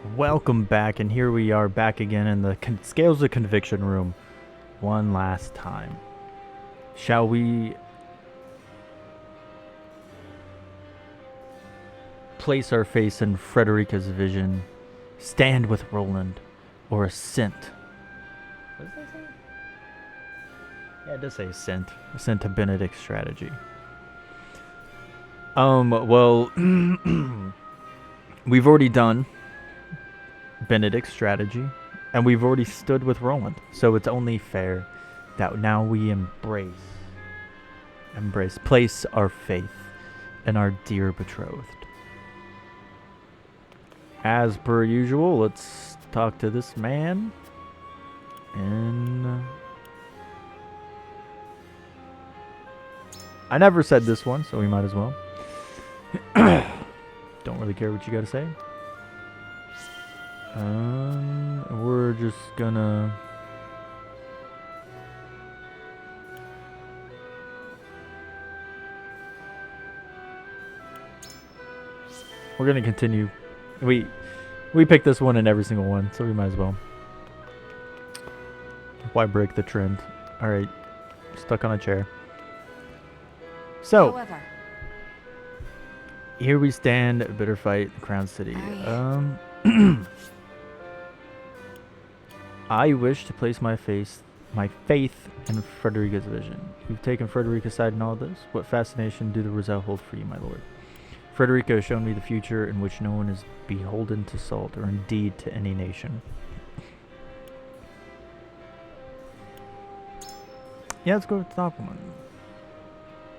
Welcome back, and here we are back again in the Scales of Conviction room one last time. Shall we place our face in Frederica's vision, stand with Roland, or ascent? What does that say? Yeah, it does say ascent. Ascent to Benedict's strategy. Well, we've already done Benedict's strategy, and we've already stood with Roland, so it's only fair that now we place our faith in our dear betrothed. As per usual, let's talk to this man. And I never said this one, so we might as well. Don't really care what you gotta say. We're just gonna continue. We picked this one in every single one, so we might as well. Why break the trend? All right, stuck on a chair. So, however, here we stand, a bitter fight, Crown City. I wish to place my faith in Frederica's vision. You've taken Frederica's side in all this. What fascination do the Roselle hold for you, my lord? Frederica has shown me the future in which no one is beholden to salt, or indeed to any nation. Yeah, let's go with the top one.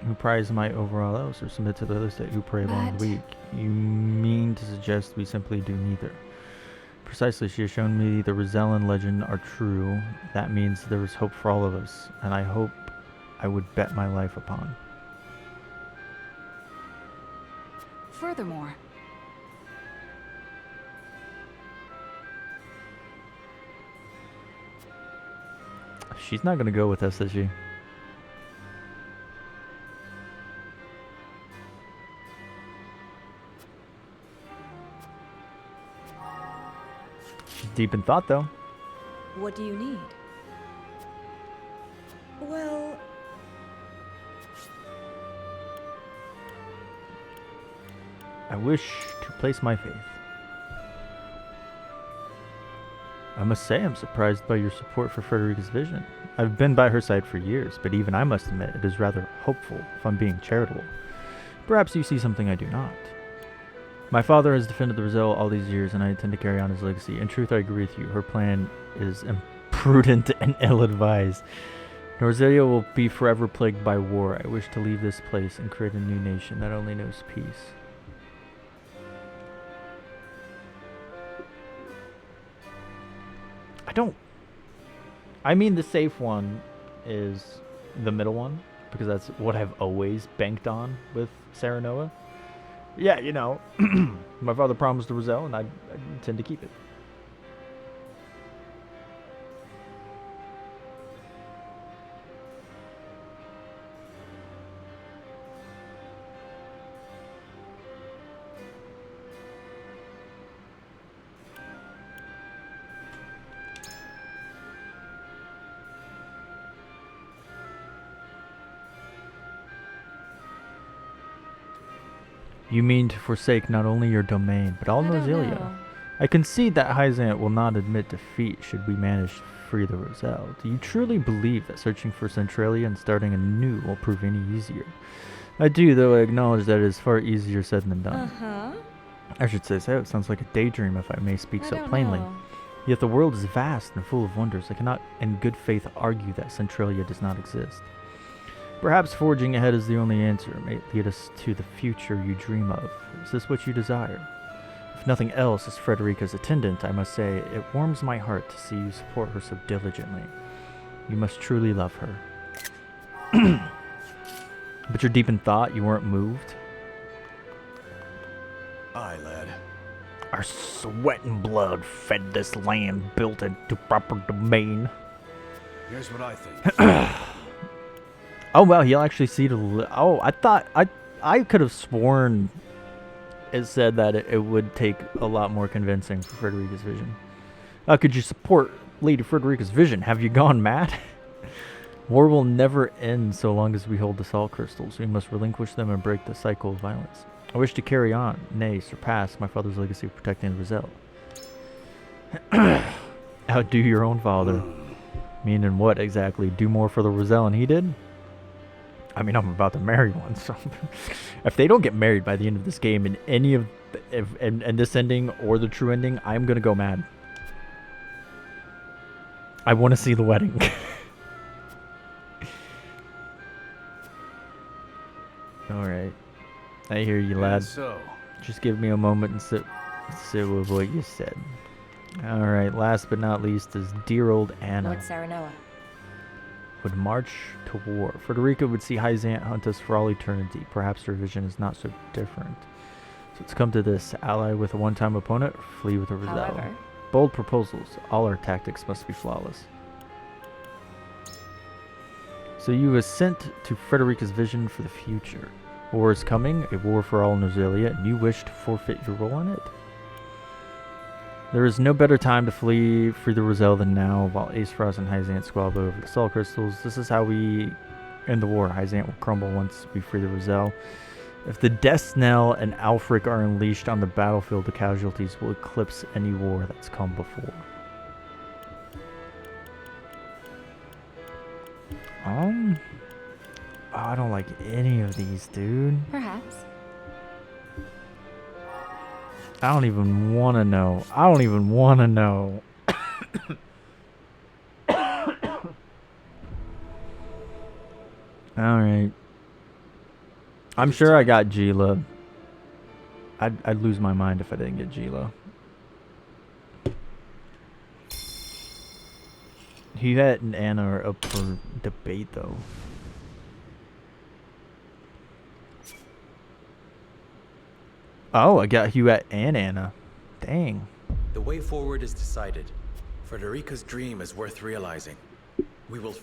Who prize my overall else, or submit to the other state who prey along the weak? You mean to suggest we simply do neither? Precisely, she has shown me the Rosellan legend are true. That means there is hope for all of us, and I hope I would bet my life upon. Furthermore, she's not going to go with us, is she? She's deep in thought, though. What do you need? Well, I wish to place my faith. I must say I'm surprised by your support for Frederica's vision. I've been by her side for years, but even I must admit it is rather hopeful if I'm being charitable. Perhaps you see something I do not. My father has defended the Roselle all these years, and I intend to carry on his legacy. In truth, I agree with you. Her plan is imprudent and ill-advised. Roselle will be forever plagued by war. I wish to leave this place and create a new nation that only knows peace. I mean, the safe one is the middle one, because that's what I've always banked on with Sarah Noah. Yeah, you know, my father promised the Roselle, and I intend to keep it. You mean to forsake not only your domain, but all Noselia? I concede that Hyzant will not admit defeat should we manage to free the Roselle. Do you truly believe that searching for Centralia and starting anew will prove any easier? I do, though I acknowledge that it is far easier said than done. I should say so. It sounds like a daydream, if I may speak so plainly. Yet the world is vast and full of wonders. I cannot in good faith argue that Centralia does not exist. Perhaps forging ahead is the only answer. It may lead us to the future you dream of. Is this what you desire? If nothing else, as Frederica's attendant, I must say, it warms my heart to see you support her so diligently. You must truly love her. But you're deep in thought, you weren't moved? Aye, lad. Our sweat and blood fed this land, built it to proper domain. Here's what I think. Oh, well, he'll actually see the... I thought... I could have sworn it said that it would take a lot more convincing for Frederica's vision. How could you support Lady Frederica's vision? Have you gone mad? War will never end so long as we hold the salt crystals. We must relinquish them and break the cycle of violence. I wish to carry on, nay, surpass my father's legacy of protecting Roselle. Outdo your own father. Meaning what exactly? Do more for the Roselle than he did? I mean, I'm about to marry one, so if they don't get married by the end of this game in any of and this ending or the true ending, I'm gonna go mad. I want to see the wedding. All right, I hear you, lad. So, Just give me a moment and sit with what you said. All right, last but not least is dear old Anna. Lord Saranoa. Would march to war. Frederica would see Hyzant hunt us for all eternity. Perhaps her vision is not so different. So it's come to this. Ally with a one-time opponent, or flee with a Roselle. However, Bold proposals. All our tactics must be flawless. So you assent to Frederica's vision for the future. War is coming, a war for all in Rosalia, and you wish to forfeit your role in it? There is no better time to flee the Roselle than now, while Aesforst and Hyzant squabble over the salt crystals. This is how we end the war. Hyzant will crumble once we free the Roselle. If the death knell and Alfric are unleashed on the battlefield, the casualties will eclipse any war that's come before. Oh, I don't like any of these, dude. perhaps. I don't even want to know. I don't even want to know. Alright. I'm sure I got Gila. I'd lose my mind if I didn't get Gila. Hyzant and Anna are up for debate, though. Oh, I got Hyzant and Anna. Dang. The way forward is decided. Frederica's dream is worth realizing. We will...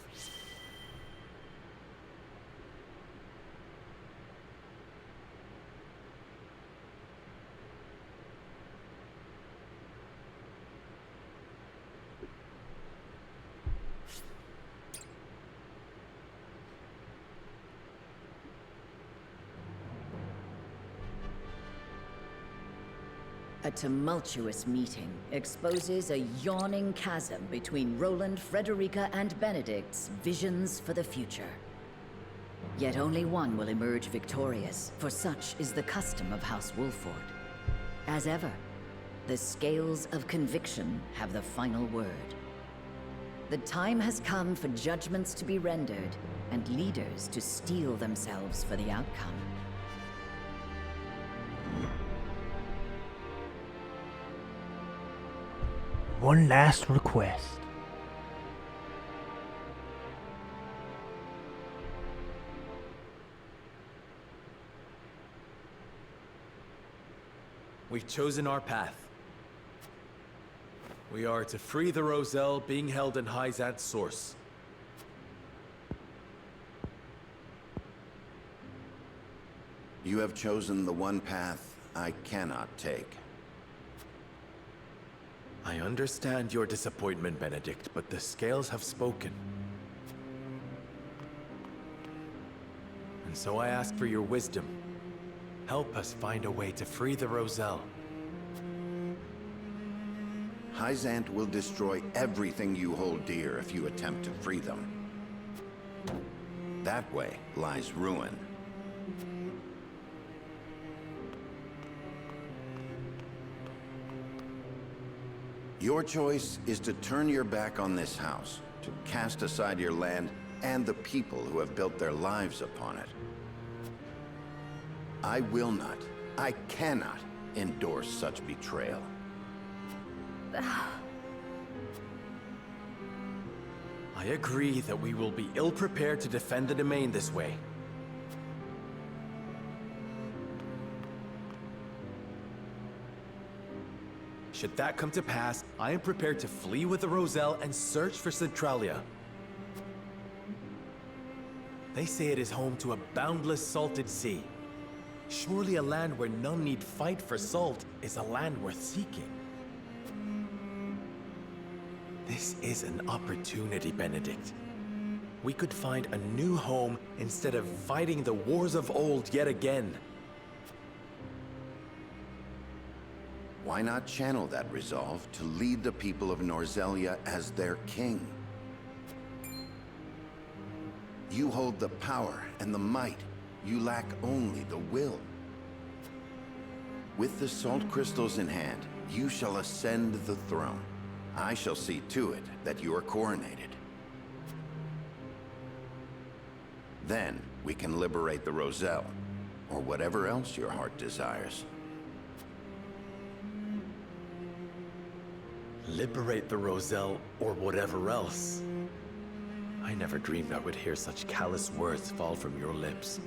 A tumultuous meeting exposes a yawning chasm between Roland, Frederica, and Benedict's visions for the future. Yet only one will emerge victorious, for such is the custom of House Wolford. As ever, the scales of conviction have the final word. The time has come for judgments to be rendered, and leaders to steel themselves for the outcome. One last request. We've chosen our path. We are to free the Roselle being held in Hyzant's source. You have chosen the one path I cannot take. I understand your disappointment, Benedict, but the scales have spoken. And so I ask for your wisdom. Help us find a way to free the Roselle. Hyzant will destroy everything you hold dear if you attempt to free them. That way lies ruin. Your choice is to turn your back on this house, to cast aside your land and the people who have built their lives upon it. I will not, I cannot endorse such betrayal. I agree that we will be ill-prepared to defend the domain this way. Should that come to pass, I am prepared to flee with the Roselle and search for Centralia. They say it is home to a boundless salted sea. Surely a land where none need fight for salt is a land worth seeking. This is an opportunity, Benedict. We could find a new home instead of fighting the wars of old yet again. Why not channel that resolve to lead the people of Norzelia as their king? You hold the power and the might. You lack only the will. With the salt crystals in hand, you shall ascend the throne. I shall see to it that you are coronated. Then we can liberate the Roselle, or whatever else your heart desires. Liberate the Roselle, or whatever else. I never dreamed I would hear such callous words fall from your lips.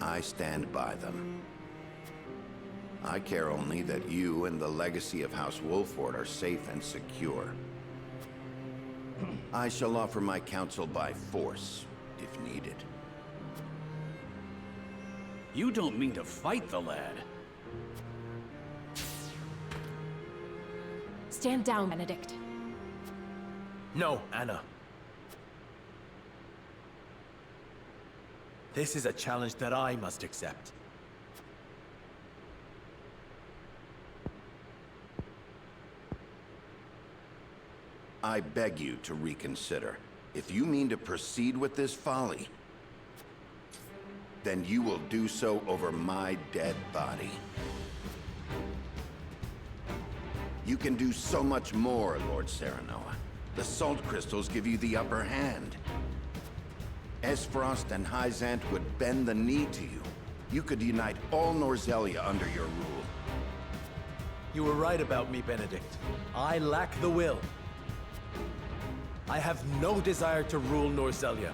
I stand by them. I care only that you and the legacy of House Wolford are safe and secure. I shall offer my counsel by force, if needed. You don't mean to fight the lad. Stand down, Benedict. No, Anna. This is a challenge that I must accept. I beg you to reconsider. If you mean to proceed with this folly, then you will do so over my dead body. You can do so much more, Lord Serenoa. The salt crystals give you the upper hand. Aesforst and Hyzant would bend the knee to you. You could unite all Norzelia under your rule. You were right about me, Benedict. I lack the will. I have no desire to rule Norzelia.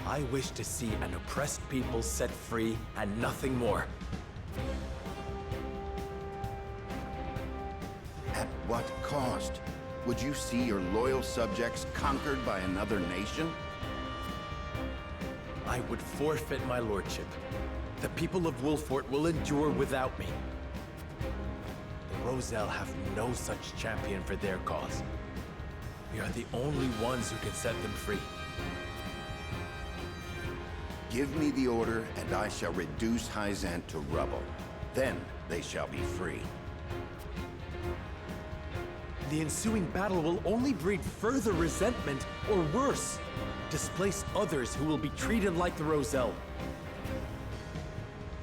I wish to see an oppressed people set free and nothing more. At what cost? Would you see your loyal subjects conquered by another nation? I would forfeit my lordship. The people of Wolfort will endure without me. The Roselle have no such champion for their cause. We are the only ones who can set them free. Give me the order, and I shall reduce Hyzant to rubble. Then they shall be free. The ensuing battle will only breed further resentment, or worse, displace others who will be treated like the Roselle.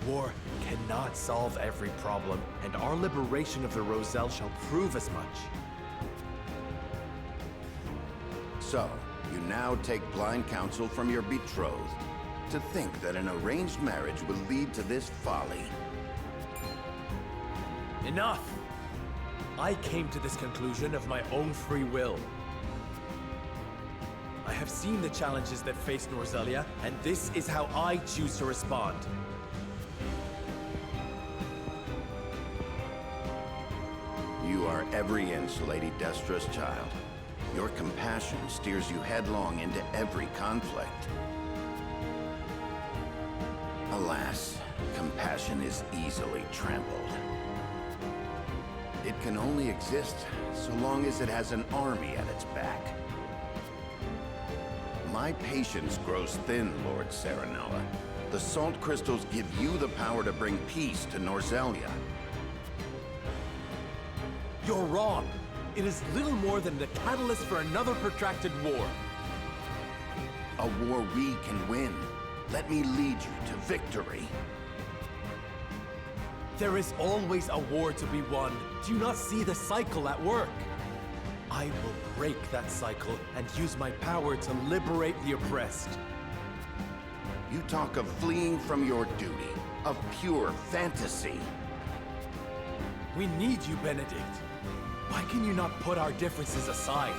War cannot solve every problem, and our liberation of the Roselle shall prove as much. So, you now take blind counsel from your betrothed. To think that an arranged marriage would lead to this folly. Enough! I came to this conclusion of my own free will. I have seen the challenges that face Norzelia, and this is how I choose to respond. You are every inch Lady Destra's child. Your compassion steers you headlong into every conflict. Alas, compassion is easily trampled. It can only exist so long as it has an army at its back. My patience grows thin, Lord Serenoa. The salt crystals give you the power to bring peace to Norzelia. You're wrong. It is little more than the catalyst for another protracted war. A war we can win. Let me lead you to victory. There is always a war to be won. Do you not see the cycle at work? I will break that cycle and use my power to liberate the oppressed. You talk of fleeing from your duty, of pure fantasy. We need you, Benedict. Why can you not put our differences aside?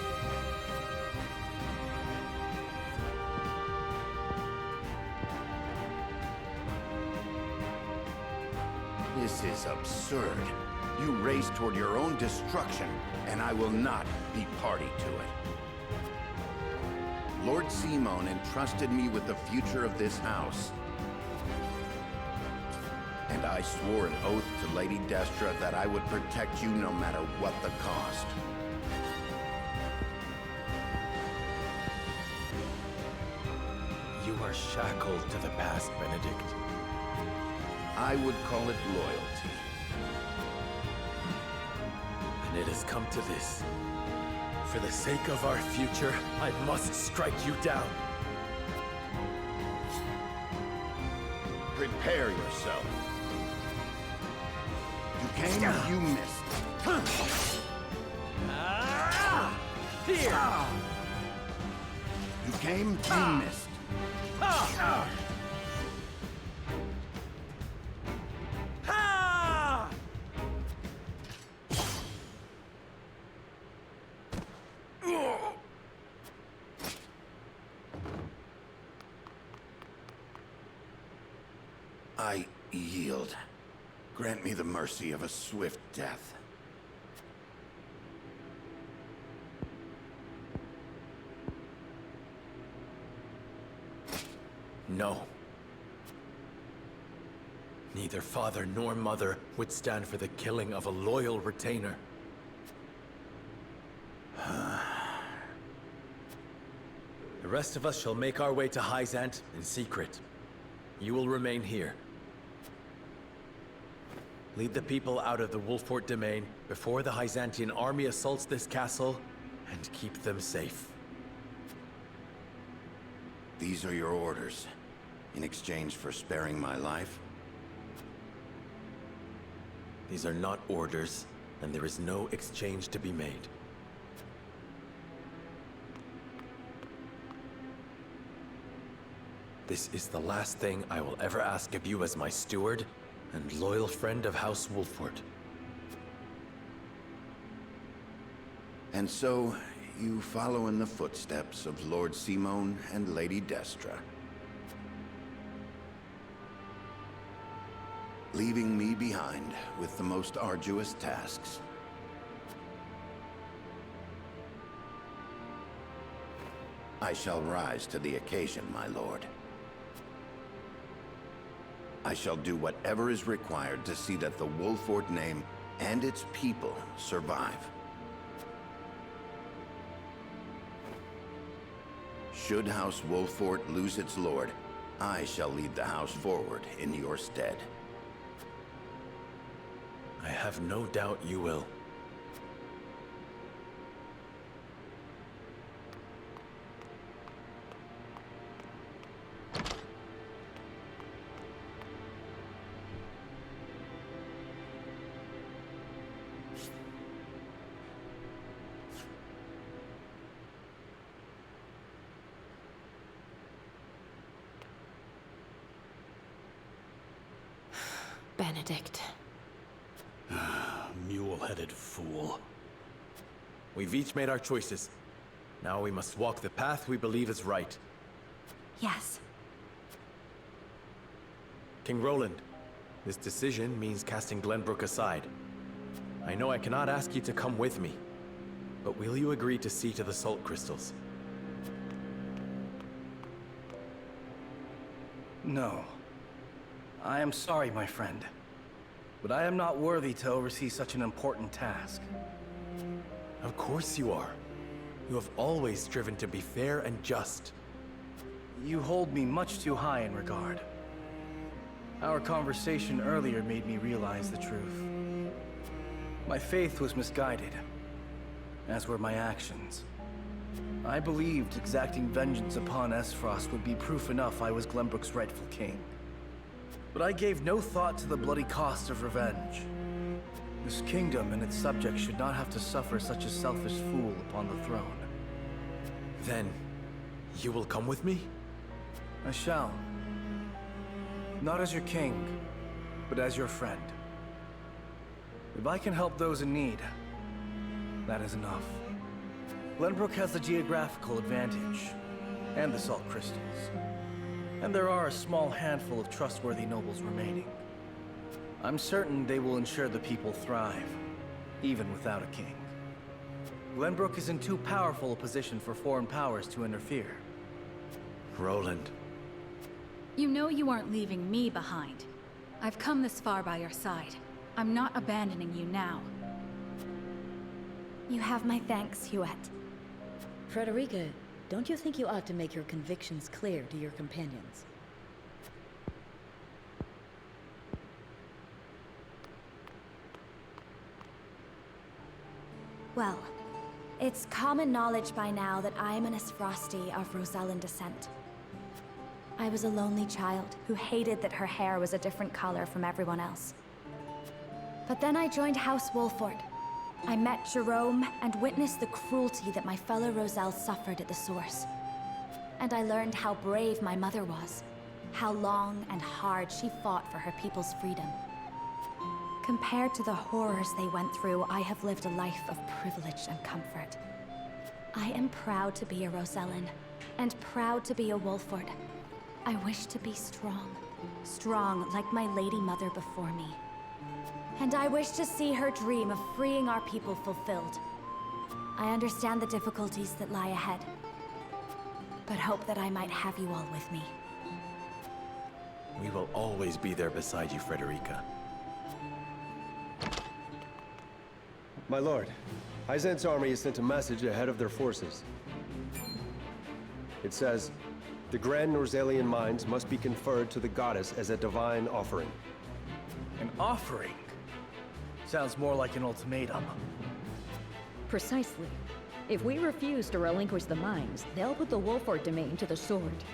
This is absurd. You race toward your own destruction, and I will not be party to it. Lord Simon entrusted me with the future of this house. And I swore an oath to Lady Destra that I would protect you no matter what the cost. You are shackled to the past, Benedict. I would call it loyalty. And it has come to this. For the sake of our future, I must strike you down. Prepare yourself. You came, you missed. Here! You came, you missed. I yield. Grant me the mercy of a swift death. No. Neither father nor mother would stand for the killing of a loyal retainer. The rest of us shall make our way to Hyzant in secret. You will remain here. Lead the people out of the Wolfport domain before the Hyzantian army assaults this castle, and keep them safe. These are your orders, in exchange for sparing my life. These are not orders, and there is no exchange to be made. This is the last thing I will ever ask of you as my steward and loyal friend of House Wolfport. And so, you follow in the footsteps of Lord Simone and Lady Destra. Leaving me behind with the most arduous tasks. I shall rise to the occasion, my lord. I shall do whatever is required to see that the Wolfport name and its people survive. Should House Wolfport lose its lord, I shall lead the house forward in your stead. I have no doubt you will. Benedict. Mule-headed fool. We've each made our choices. Now we must walk the path we believe is right. Yes. King Roland, this decision means casting Glenbrook aside. I know I cannot ask you to come with me, but will you agree to see to the salt crystals? No. I am sorry, my friend. But I am not worthy to oversee such an important task. Of course you are. You have always striven to be fair and just. You hold me much too high in regard. Our conversation earlier made me realize the truth. My faith was misguided, as were my actions. I believed exacting vengeance upon Aesforst would be proof enough I was Glenbrook's rightful king. But I gave no thought to the bloody cost of revenge. This kingdom and its subjects should not have to suffer such a selfish fool upon the throne. Then, you will come with me? I shall. Not as your king, but as your friend. If I can help those in need, that is enough. Glenbrook has the geographical advantage, and the salt crystals. And there are a small handful of trustworthy nobles remaining. I'm certain they will ensure the people thrive, even without a king. Glenbrook is in too powerful a position for foreign powers to interfere. Roland. You know you aren't leaving me behind. I've come this far by your side. I'm not abandoning you now. You have my thanks, Huette. Frederica, don't you think you ought to make your convictions clear to your companions? Well, it's common knowledge by now that I'm an Aesfrosti of Rosellan descent. I was a lonely child who hated that her hair was a different color from everyone else. But then I joined House Wolford. I met Jerome and witnessed the cruelty that my fellow Roselle suffered at the source. And I learned how brave my mother was, how long and hard she fought for her people's freedom. Compared to the horrors they went through, I have lived a life of privilege and comfort. I am proud to be a Rosellan, and proud to be a Wolford. I wish to be strong. Strong like my lady mother before me. And I wish to see her dream of freeing our people fulfilled. I understand the difficulties that lie ahead, but hope that I might have you all with me. We will always be there beside you, Frederica. My lord, Hyzant's army has sent a message ahead of their forces. It says, the Grand Norzalian mines must be conferred to the goddess as a divine offering. An offering? Sounds more like an ultimatum. Precisely. If we refuse to relinquish the mines, they'll put the Wolford domain to the sword.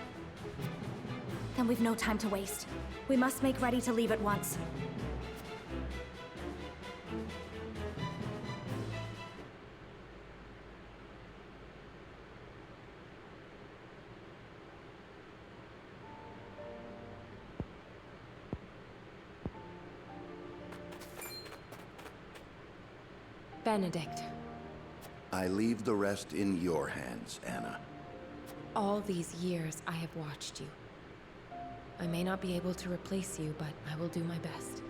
Then we've no time to waste. We must make ready to leave at once. Benedict, I leave the rest in your hands, Anna. all these years I have watched you. I may not be able to replace you, but I will do my best.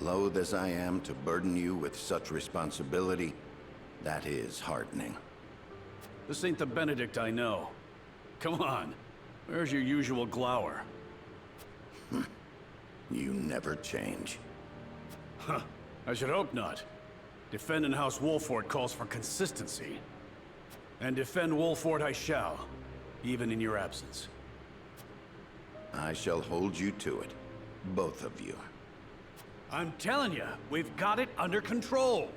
Loath as I am to burden you with such responsibility, that is heartening. This ain't the Benedict I know. Come on. Where's your usual glower? You never change. Huh. I should hope not. Defending House Wolford calls for consistency. And defend Wolford I shall, even in your absence. I shall hold you to it. Both of you. I'm telling you, we've got it under control.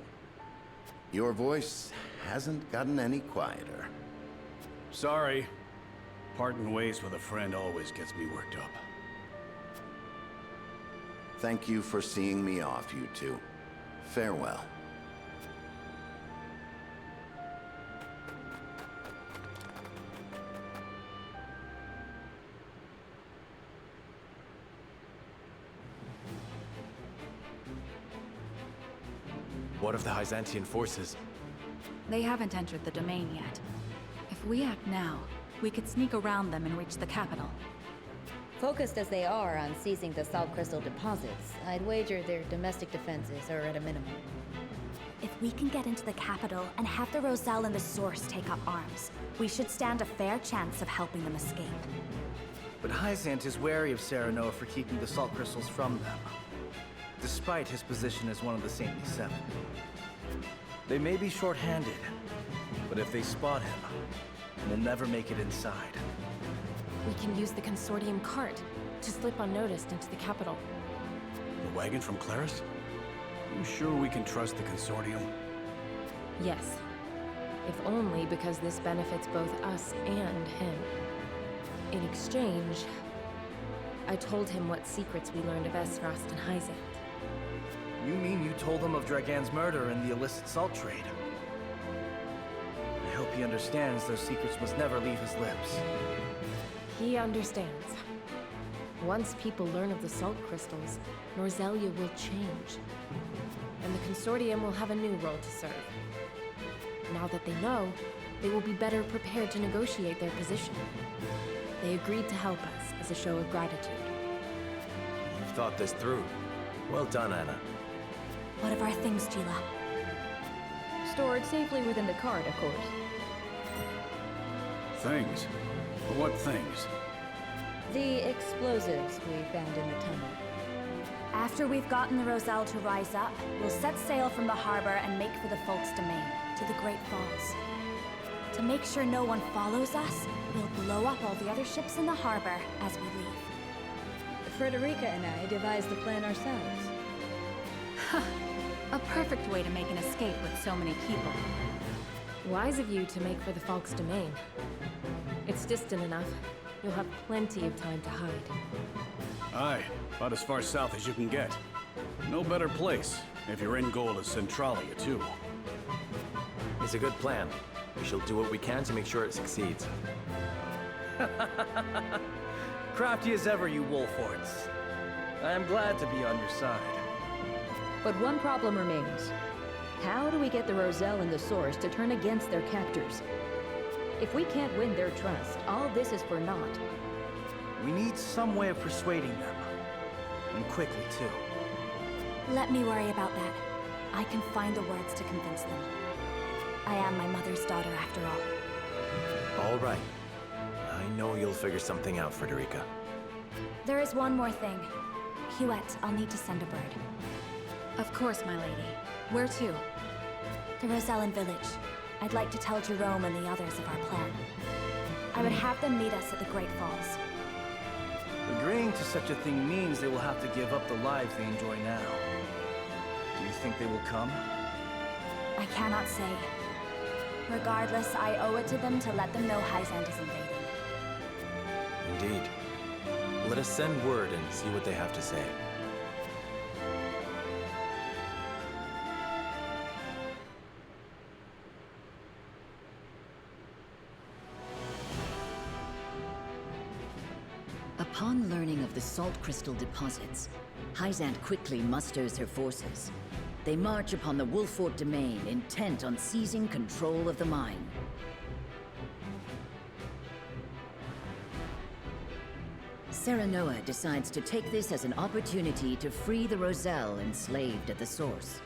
Your voice hasn't gotten any quieter. Sorry. Parting ways with a friend always gets me worked up. Thank you for seeing me off, you two. Farewell. What of the Hyzantian forces? They haven't entered the domain yet. If we act now, we could sneak around them and reach the capital. Focused as they are on seizing the salt crystal deposits, I'd wager their domestic defenses are at a minimum. If we can get into the capital and have the Roselle and the Source take up arms, we should stand a fair chance of helping them escape. But Hyzant is wary of Serenoa for keeping the salt crystals from them, despite his position as one of the Saintly Seven. They may be short-handed, but if they spot him, we'll never make it inside. We can use the Consortium cart to slip unnoticed into the capital. The wagon from Claris? You sure we can trust the Consortium? Yes. If only because this benefits both us and him. In exchange, I told him what secrets we learned of Aesforst and Hyzant. You mean you told him of Dragan's murder and the illicit salt trade? I hope he understands those secrets must never leave his lips. He understands. Once people learn of the salt crystals, Norzelia will change. And the Consortium will have a new role to serve. Now that they know, they will be better prepared to negotiate their position. They agreed to help us as a show of gratitude. You've thought this through. Well done, Anna. What of our things, Gila? Stored safely within the cart, of course. Things? What things? The explosives we found in the tunnel. After we've gotten the Roselle to rise up, we'll set sail from the harbor and make for the Folk's Domain, to the Great Falls. To make sure no one follows us, we'll blow up all the other ships in the harbor as we leave. Frederica and I devised the plan ourselves. A perfect way to make an escape with so many people. Wise of you to make for the Falk's Domain. It's distant enough. You'll have plenty of time to hide. Aye, about as far south as you can get. No better place, if your end goal is Centralia, too. It's a good plan. We shall do what we can to make sure it succeeds. Crafty as ever, you Wolforts. I am glad to be on your side. But one problem remains. How do we get the Roselle and the Source to turn against their captors? If we can't win their trust, all this is for naught. We need some way of persuading them. And quickly, too. Let me worry about that. I can find the words to convince them. I am my mother's daughter, after all. All right. I know you'll figure something out, Frederica. There is one more thing. Huette, I'll need to send a bird. Of course, my lady. Where to? The Rosellan village. I'd like to tell Jerome and the others of our plan. I would have them meet us at the Great Falls. Agreeing to such a thing means they will have to give up the lives they enjoy now. Do you think they will come? I cannot say. Regardless, I owe it to them to let them know Hyzant is invading. Indeed. Let us send word and see what they have to say. Upon learning of the salt crystal deposits, Hyzant quickly musters her forces. They march upon the Wolfort Domain, intent on seizing control of the mine. Serenoa decides to take this as an opportunity to free the Roselle enslaved at the Source.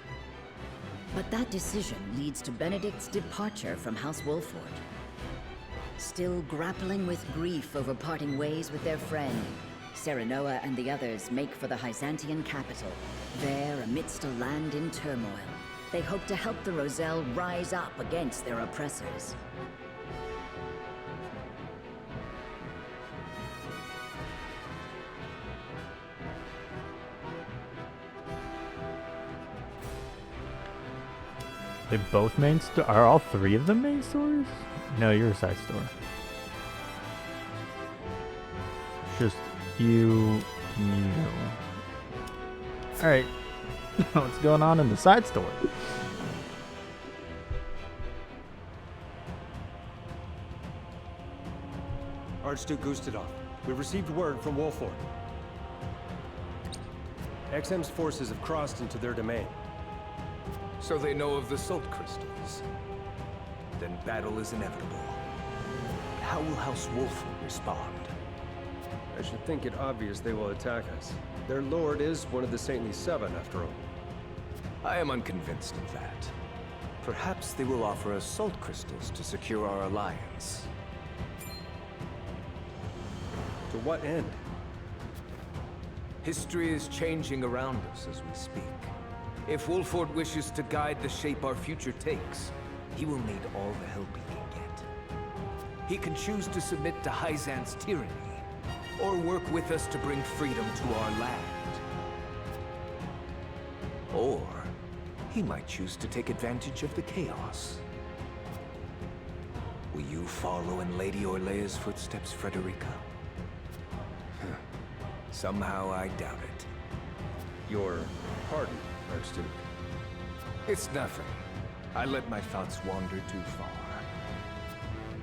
But that decision leads to Benedict's departure from House Wolfort. Still grappling with grief over parting ways with their friend, Serenoa and the others make for the Hyzantian capital. There, amidst a land in turmoil, they hope to help the Roselle rise up against their oppressors. They both main are all three of them main stories? No, you're a side story. Just you. Alright. What's going on in the side story? Archduke Gustadov, we've received word from Wolfort. XM's forces have crossed into their domain. So they know of the salt crystals. Then battle is inevitable. How will House Wolfort respond? I should think it obvious they will attack us. Their lord is one of the Saintly Seven, after all. I am unconvinced of that. Perhaps they will offer us salt crystals to secure our alliance. To what end? History is changing around us as we speak. If Wolfort wishes to guide the shape our future takes, he will need all the help he can get. He can choose to submit to Hyzant's tyranny, or work with us to bring freedom to our land. Or he might choose to take advantage of the chaos. Will you follow in Lady Orlea's footsteps, Frederica? Somehow I doubt it. Your pardon, Archduke. It's nothing. I let my thoughts wander too far.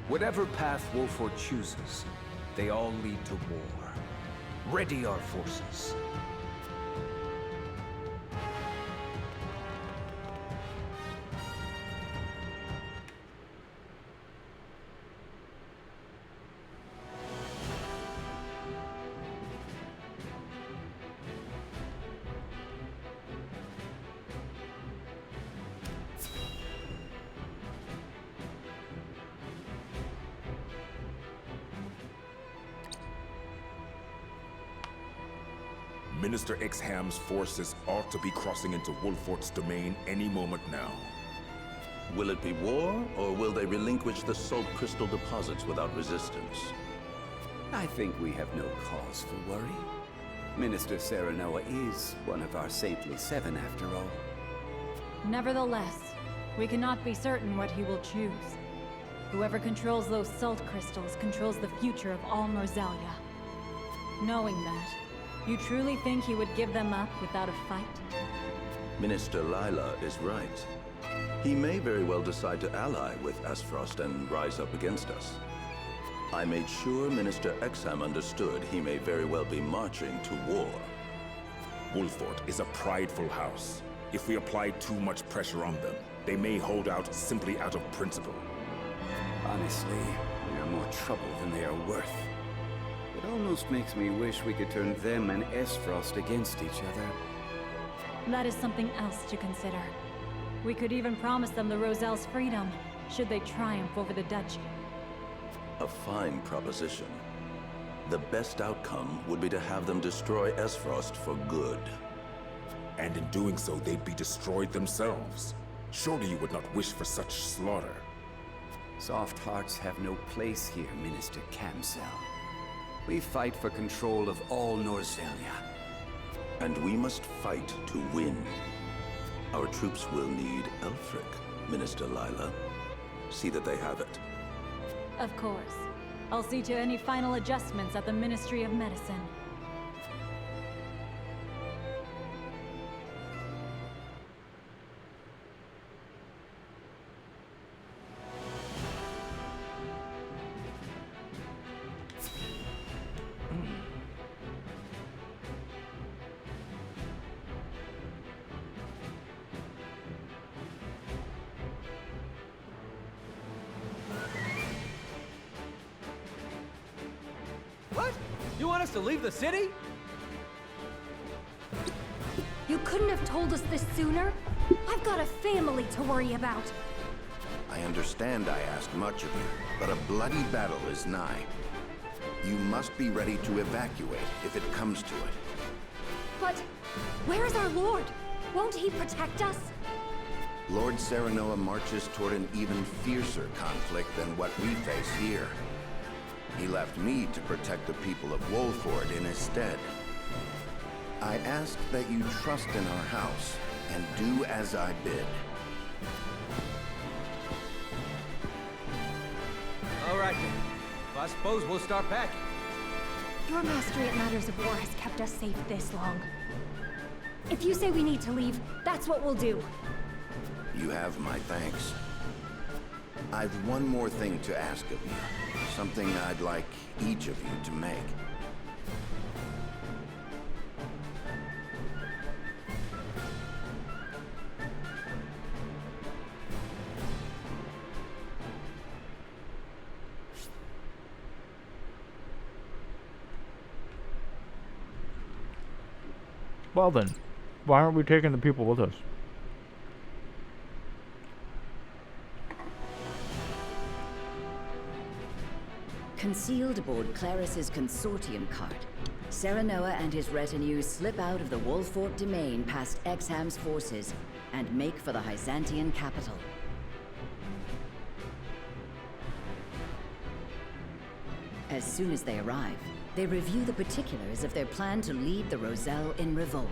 Whatever path Wolfort chooses, they all lead to war. Ready our forces. Minister Exham's forces ought to be crossing into Wolfort's domain any moment now. Will it be war, or will they relinquish the salt crystal deposits without resistance? I think we have no cause for worry. Minister Serenoa is one of our saintly seven, after all. Nevertheless, we cannot be certain what he will choose. Whoever controls those salt crystals controls the future of all Norzelia. Knowing that, you truly think he would give them up without a fight? Minister Lila is right. He may very well decide to ally with Aesforst and rise up against us. I made sure Minister Exham understood he may very well be marching to war. Wolfort is a prideful house. If we apply too much pressure on them, they may hold out simply out of principle. Honestly, we are more trouble than they are worth. It almost makes me wish we could turn them and Aesfrost against each other. That is something else to consider. We could even promise them the Roselle's freedom, should they triumph over the duchy. A fine proposition. The best outcome would be to have them destroy Aesfrost for good. And in doing so, they'd be destroyed themselves. Surely you would not wish for such slaughter. Soft hearts have no place here, Minister Camsel. We fight for control of all Norzelia. And we must fight to win. Our troops will need Elfric, Minister Lila. See that they have it. Of course. I'll see to any final adjustments at the Ministry of Medicine. What? You want us to leave the city? You couldn't have told us this sooner? I've got a family to worry about. I understand I ask much of you, but a bloody battle is nigh. You must be ready to evacuate if it comes to it. But where is our lord? Won't he protect us? Lord Serenoa marches toward an even fiercer conflict than what we face here. He left me to protect the people of Wolford in his stead. I ask that you trust in our house and do as I bid. All right then. I suppose we'll start packing. Your mastery at matters of war has kept us safe this long. If you say we need to leave, that's what we'll do. You have my thanks. I've one more thing to ask of you. Something I'd like each of you to make. Well then, why aren't we taking the people with us? Concealed aboard Claris's consortium cart, Serenoa and his retinue slip out of the Wolfort domain past Exham's forces and make for the Hyzantian capital. As soon as they arrive, they review the particulars of their plan to lead the Roselle in revolt.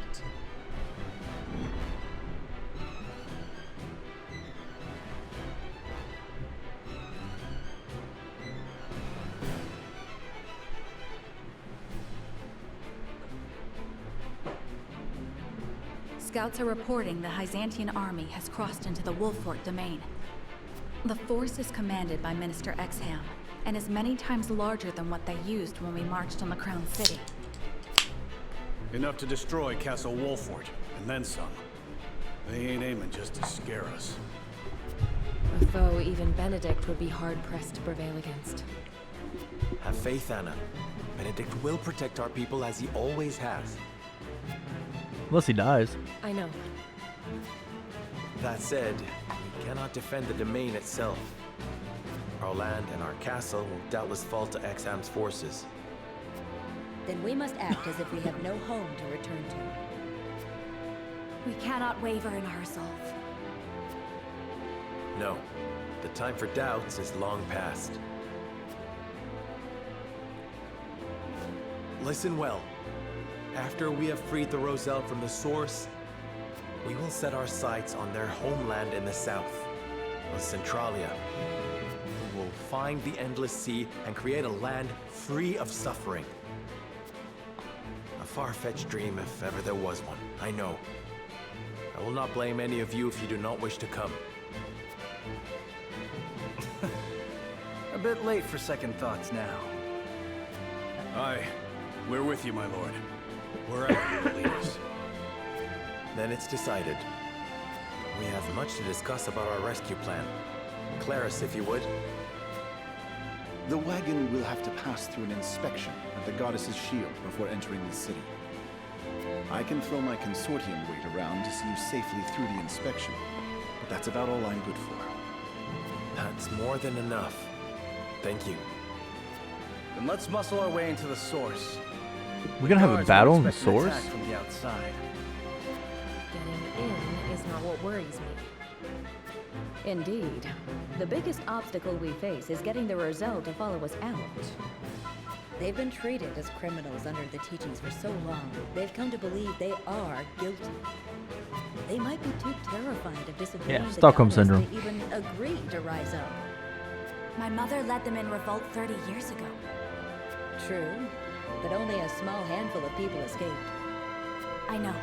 Scouts are reporting the Hyzantian army has crossed into the Wolfort domain. The force is commanded by Minister Exham, and is many times larger than what they used when we marched on the Crown City. Enough to destroy Castle Wolfort, and then some. They ain't aiming just to scare us. A foe even Benedict would be hard-pressed to prevail against. Have faith, Anna. Benedict will protect our people as he always has. Unless he dies. I know. That said, we cannot defend the domain itself. Our land and our castle will doubtless fall to Exham's forces. Then we must act as if we have no home to return to. We cannot waver in our resolve. No. The time for doubts is long past. Listen well. After we have freed the Roselle from the Source, we will set our sights on their homeland in the south, on Centralia. We will find the Endless Sea and create a land free of suffering. A far-fetched dream if ever there was one, I know. I will not blame any of you if you do not wish to come. A bit late for second thoughts now. Aye. We're with you, my lord. Wherever you will lead us. Then it's decided. We have much to discuss about our rescue plan. Claris, if you would. The wagon will have to pass through an inspection at the goddess's shield before entering the city. I can throw my consortium weight around to see you safely through the inspection, but that's about all I'm good for. That's more than enough. Thank you. Then let's muscle our way into the Source. We're gonna have a Guards battle won't in the expect an Source? attack from the outside. Getting in is not what worries me. Indeed. The biggest obstacle we face is getting the Roselle to follow us out. They've been treated as criminals under the teachings for so long, they've come to believe they are guilty. They might be too terrified of disobeying the Stockholm goddess syndrome. to even agree to rise up. My mother led them in revolt 30 years ago. True, but only a small handful of people escaped. I know.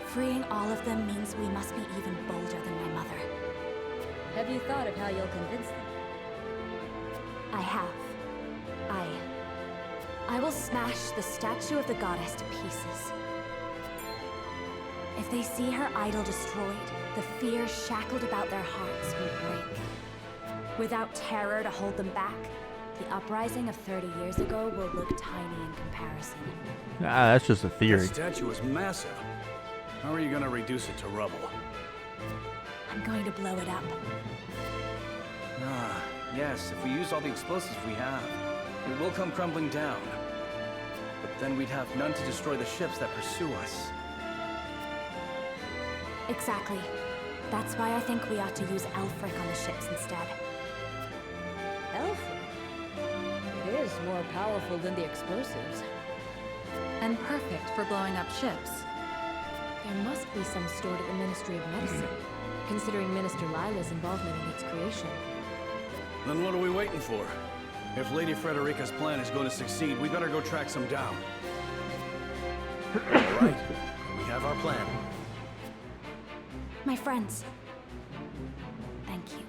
Freeing all of them means we must be even bolder than my mother. Have you thought of how you'll convince them? I have. I will smash the statue of the goddess to pieces. If they see her idol destroyed, the fear shackled about their hearts will break. Without terror to hold them back, the uprising of 30 years ago will look tiny in comparison. Ah, that's just a theory. That statue is massive. How are you gonna reduce it to rubble? I'm going to blow it up. Ah, yes, if we use all the explosives we have, it will come crumbling down. But then we'd have none to destroy the ships that pursue us. Exactly. That's why I think we ought to use Elfric on the ships instead. Elfric? It is more powerful than the explosives. And perfect for blowing up ships. There must be some stored at the Ministry of Medicine, considering Minister Lila's involvement in its creation. Then what are we waiting for? If Lady Frederica's plan is going to succeed, we better go track some down. All right, we have our plan. My friends. Thank you.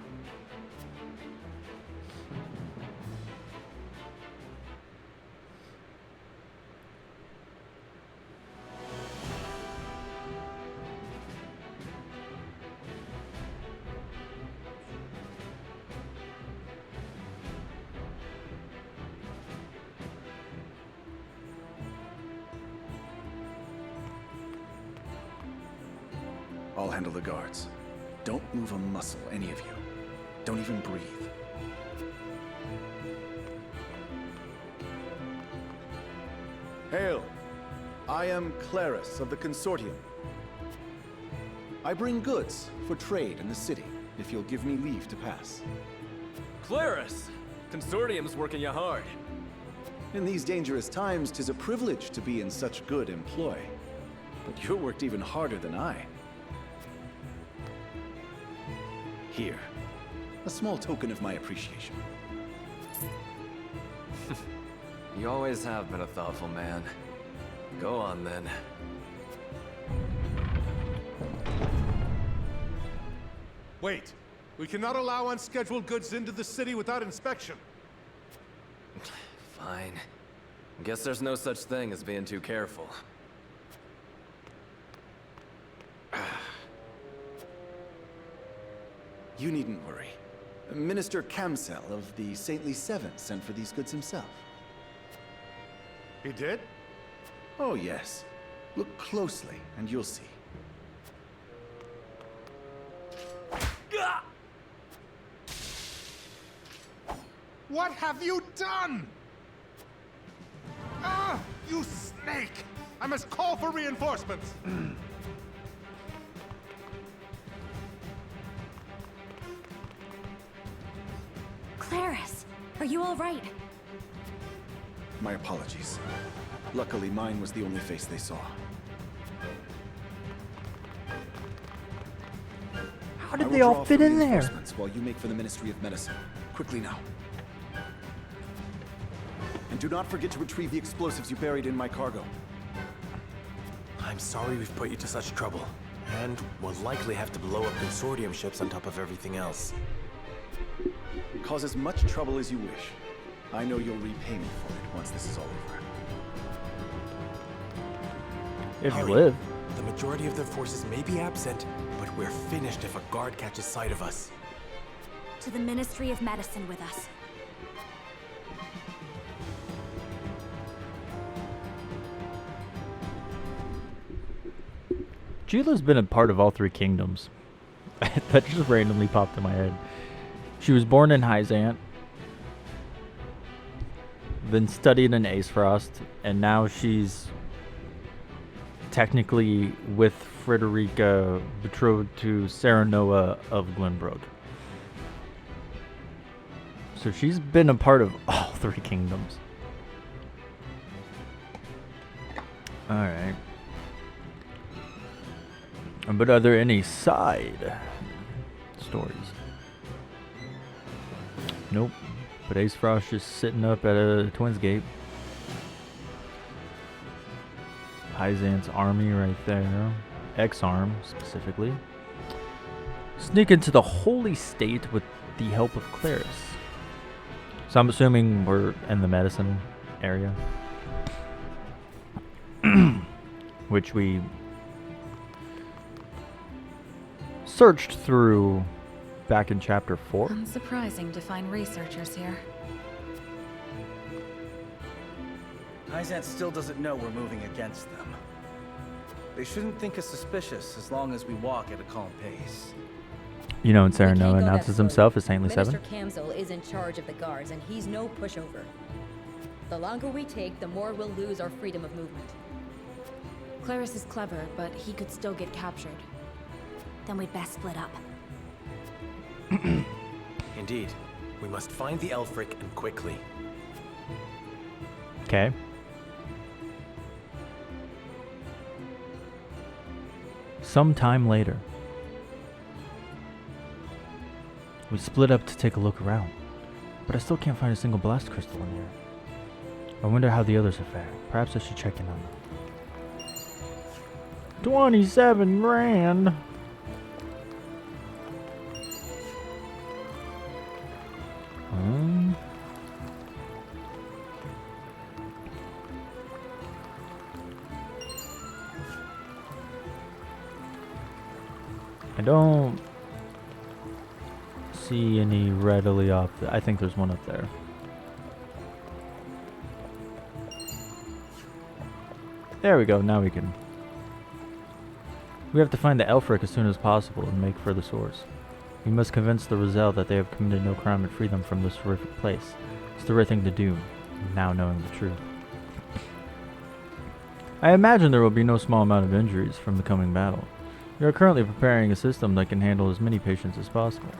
I'll handle the guards. Don't move a muscle, any of you. Don't even breathe. Hail! I am Claris of the Consortium. I bring goods for trade in the city, if you'll give me leave to pass. Claris! Consortium's working you hard. In these dangerous times, 'tis a privilege to be in such good employ. But you're worked even harder than I. Here, a small token of my appreciation. You always have been a thoughtful man. Go on, then. Wait. We cannot allow unscheduled goods into the city without inspection. Fine. Guess there's no such thing as being too careful. You needn't worry. Minister Kamsel of the Saintly Seven sent for these goods himself. He did? Oh, yes. Look closely, and you'll see. What have you done? Ah! You snake! I must call for reinforcements! Claris, are you all right? My apologies. Luckily, mine was the only face they saw. How did they all fit in there? While you make for the Ministry of Medicine. Quickly now. And do not forget to retrieve the explosives you buried in my cargo. I'm sorry we've put you to such trouble. And we'll likely have to blow up consortium ships on top of everything else. Cause as much trouble as you wish. I know you'll repay me for it once this is all over. If you Hurry. live. The majority of their forces may be absent, but we're finished if a guard catches sight of us. To the Ministry of Medicine with us. Jula's been a part of all three kingdoms. That just randomly popped in my head. She was born in Hyzant, then studied in Aesforst, and now she's technically with Frederica, betrothed to Serenoa of Glenbrook. So she's been a part of all three kingdoms. Alright. But are there any side stories? Nope. But Aesfrost just sitting up at a Twins Gate. Hyzant's army right there. X-Arm, specifically. Sneak into the Holy State with the help of Claris. So I'm assuming we're in the medicine area. Which we searched through back in chapter 4. Unsurprising to find researchers here. Hyzant still doesn't know we're moving against them. They shouldn't think us suspicious as long as we walk at a calm pace. You know, and We can't Serenoa go that announces slow. himself as Saintly Minister 7. Kamzil is in charge of the guards, and he's no pushover. The longer we take, the more we'll lose our freedom of movement. Claris is clever, but he could still get captured. Then we'd best split up. Indeed. We must find the Elfric and quickly. Okay. Some time later, we split up to take a look around, but I still can't find a single blast crystal in here. I wonder how the others are faring. Perhaps I should check in on them. 27 grand. I don't see any readily off. I think there's one up there. There we go. Now we can. We have to find the Elfric as soon as possible and make for the source. We must convince the Roselle that they have committed no crime and free them from this horrific place. It's the right thing to do, now knowing the truth. I imagine there will be no small amount of injuries from the coming battle. We are currently preparing a system that can handle as many patients as possible.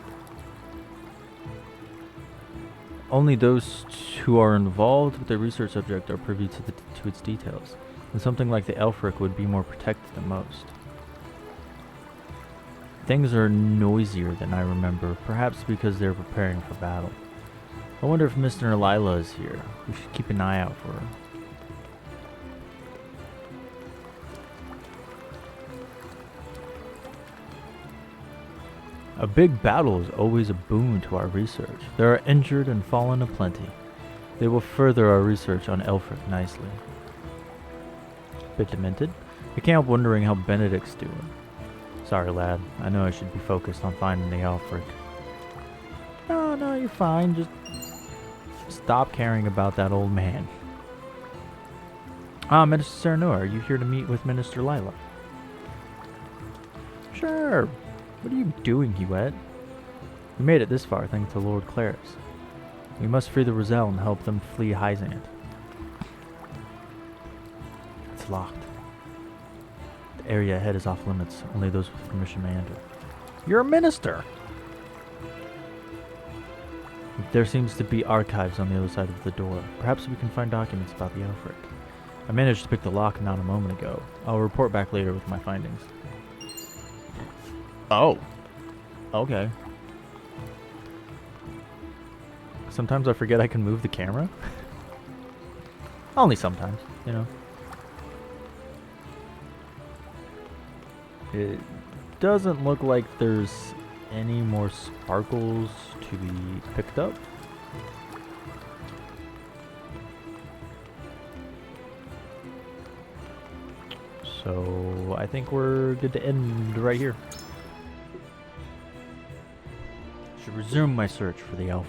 Only those who are involved with the research subject are privy to its details, and something like the Elfric would be more protected than most. Things are noisier than I remember, perhaps because they're preparing for battle. I wonder if Mr. Lila is here. We should keep an eye out for her. A big battle is always a boon to our research. There are injured and fallen aplenty. They will further our research on Elfric nicely. Bit demented? I can't help wondering how Benedict's doing. Sorry, lad. I know I should be focused on finding the Elfric. No, you're fine. Just stop caring about that old man. Minister Serenoa, are you here to meet with Minister Lila? Sure. What are you doing, Huette? We made it this far thanks to Lord Claris. We must free the Roselle and help them flee Hyzant. It's locked. The area ahead is off limits. Only those with permission may enter. You're a minister! There seems to be archives on the other side of the door. Perhaps we can find documents about the Elfric. I managed to pick the lock not a moment ago. I'll report back later with my findings. Oh. Okay. Sometimes I forget I can move the camera. Only sometimes, you know. It doesn't look like there's any more sparkles to be picked up. So I think we're good to end right here. Should resume my search for the Elfric.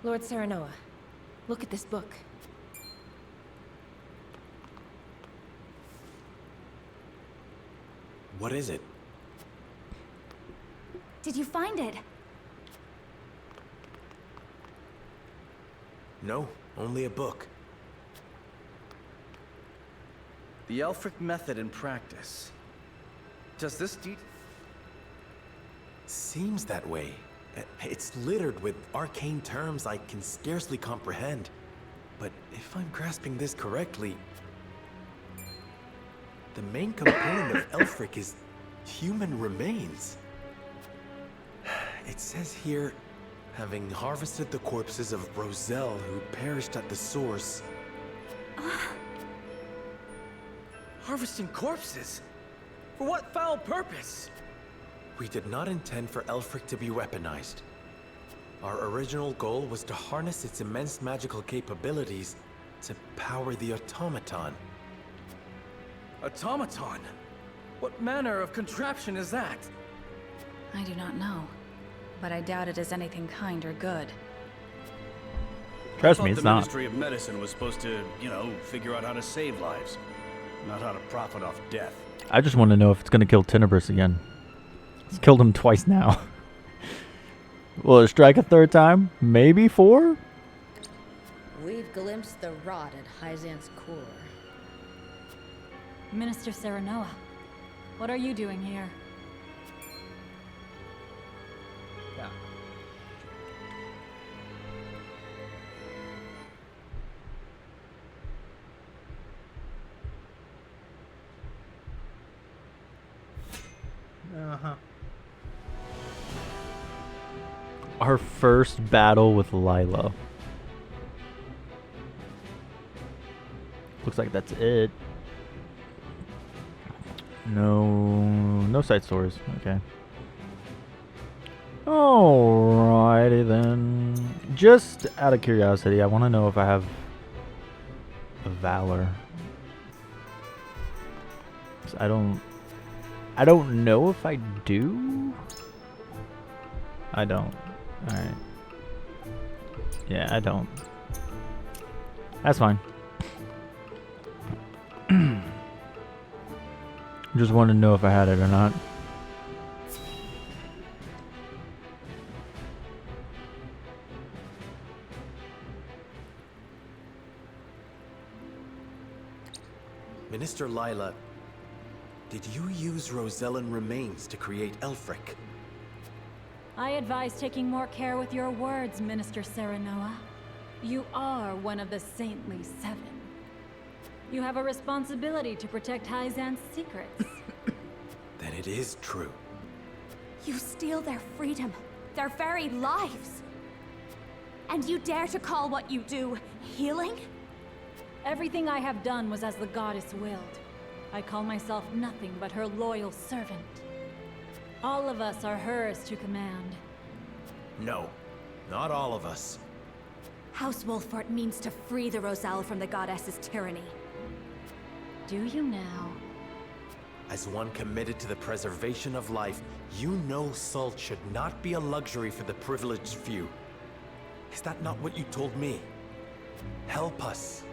Lord Serenoa, look at this book. What is it? Did you find it? No, only a book. The Elfric method in practice. Does this Seems that way. It's littered with arcane terms I can scarcely comprehend. But if I'm grasping this correctly, the main component of Elfric is human remains. It says here, having harvested the corpses of Roselle who perished at the source. Harvesting corpses? For what foul purpose? We did not intend for Elfric to be weaponized. Our original goal was to harness its immense magical capabilities to power the automaton. Automaton? What manner of contraption is that? I do not know, but I doubt it is anything kind or good. Trust me, it's the not. Ministry of Medicine was supposed to, you know, figure out how to save lives, not how to profit off death. I just want to know if it's going to kill Tenebris again. It's killed him twice now. Will it strike a third time? Maybe 4? We've glimpsed the rot at Hyzant's core. Minister Serenoa, what are you doing here? Yeah. Uh-huh. Our first battle with Lila. Looks like that's it. No side stories. Okay. Alrighty then. Just out of curiosity, I want to know if I have a Valor. 'Cause I don't know if I do. I don't. Alright. Yeah, I don't. That's fine. Just wanted to know if I had it or not. Minister Lila, did you use Rosellan remains to create Elfric? I advise taking more care with your words, Minister Serenoa. You are one of the Saintly Seven. You have a responsibility to protect Hyzant's secrets. Then it is true. You steal their freedom, their very lives. And you dare to call what you do healing? Everything I have done was as the goddess willed. I call myself nothing but her loyal servant. All of us are hers to command. No, not all of us. House Wolfort means to free the Roselle from the goddess's tyranny. Do you now? As one committed to the preservation of life, you know salt should not be a luxury for the privileged few. Is that not what you told me? Help us.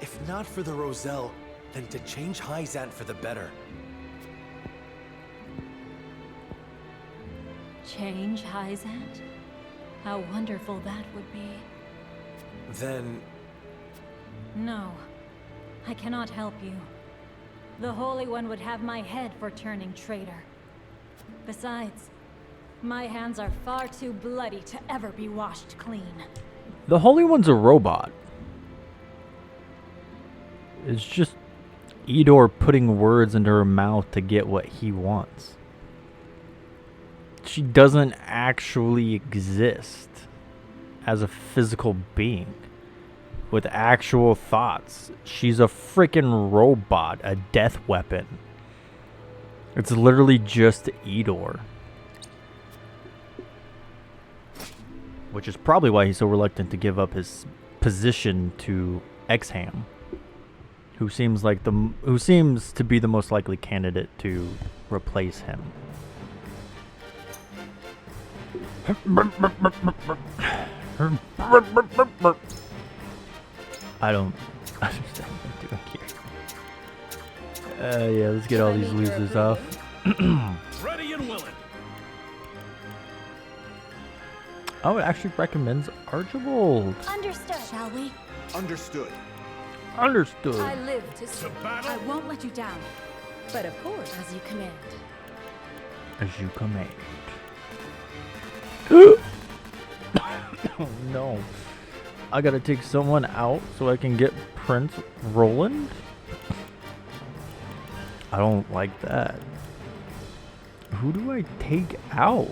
If not for the Roselle, then to change Hyzant for the better. Change Hyzant? How wonderful that would be. Then... No. I cannot help you. The Holy One would have my head for turning traitor. Besides, my hands are far too bloody to ever be washed clean. The Holy One's a robot. It's just Edor putting words into her mouth to get what he wants. She doesn't actually exist as a physical being with actual thoughts. She's a freaking robot, a death weapon. It's literally just Edor. Which is probably why he's so reluctant to give up his position to Exham, who seems to be the most likely candidate to replace him. I don't understand what they're doing here. Yeah, let's get all these losers off. Ready and willing. Oh, it actually recommends Archibald. Understood. Shall we? Understood. Understood. I live to see. I won't let you down. But of course, as you command. As you command. Oh no. I gotta take someone out so I can get Prince Roland? I don't like that. Who do I take out?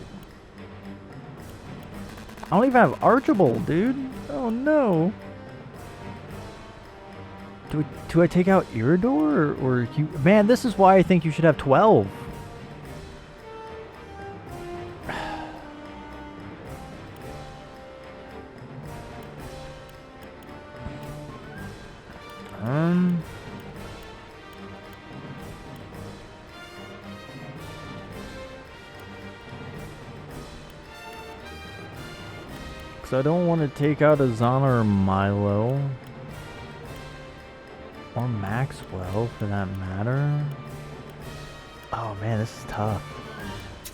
I don't even have Archibald, dude. Oh no. Do I take out Iridor or you? Man, this is why I think you should have 12. I don't want to take out Azana or Milo. Or Maxwell, for that matter. Oh man, this is tough.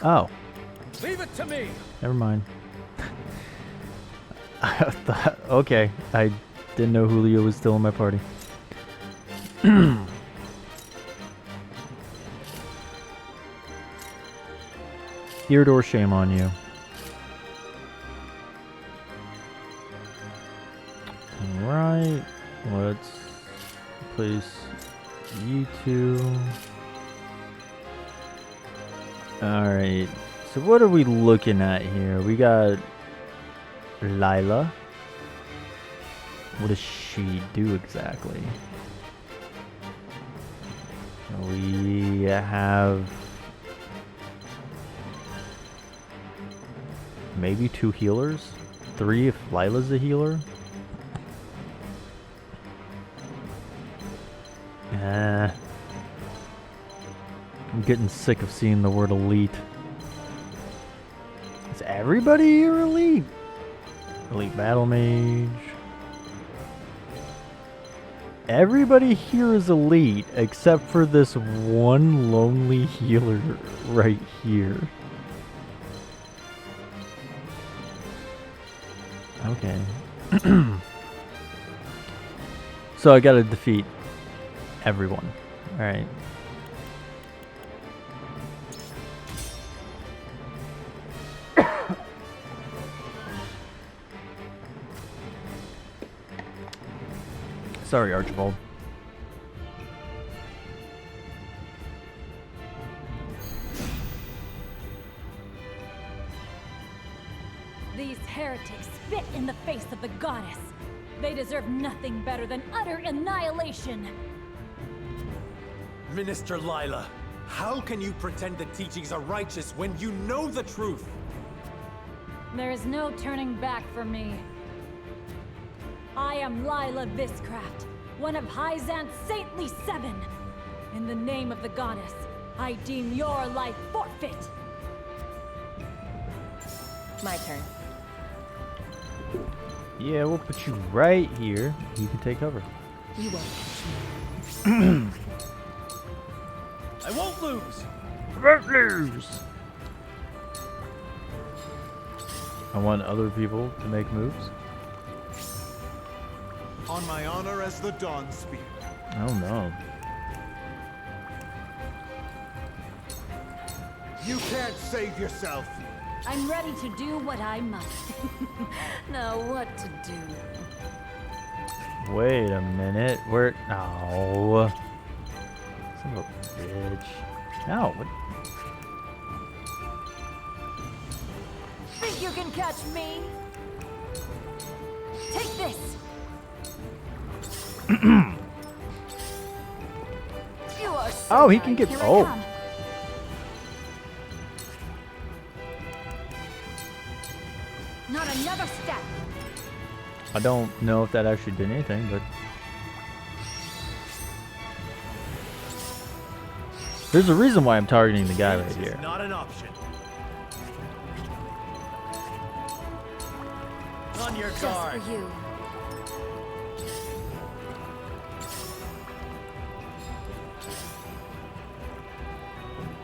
Oh. Leave it to me! Never mind. Okay, I didn't know Julio was still in my party. Iridor, shame on you. Alright, let's place you two. Alright, so what are we looking at here? We got Lila. What does she do exactly? We have maybe 2 healers? 3 if Lila's a healer? I'm getting sick of seeing the word elite. Is everybody here elite? Elite battle mage. Everybody here is elite except for this one lonely healer right here. Okay. So I gotta defeat everyone. Alright. Sorry, Archibald. These heretics spit in the face of the goddess. They deserve nothing better than utter annihilation. Minister Lila, how can you pretend the teachings are righteous when you know the truth? There is no turning back for me. I am Lila Viscraft, one of Hyzant's saintly 7. In the name of the goddess, I deem your life forfeit. My turn. Yeah, we'll put you right here. You can take cover. You won't catch me. I won't lose! Won't lose! I want other people to make moves. On my honor as the Dawn Spear. Oh no. You can't save yourself. I'm ready to do what I must. Now what to do? Wait a minute. Where? Oh. Son of a bitch. No. What? Think you can catch me? Take this. You are so Oh, he can right. get. Here I Oh. come. Not another step. I don't know if that actually did anything, but there's a reason why I'm targeting the guy right This is here. not an option. On your Just guard. for you.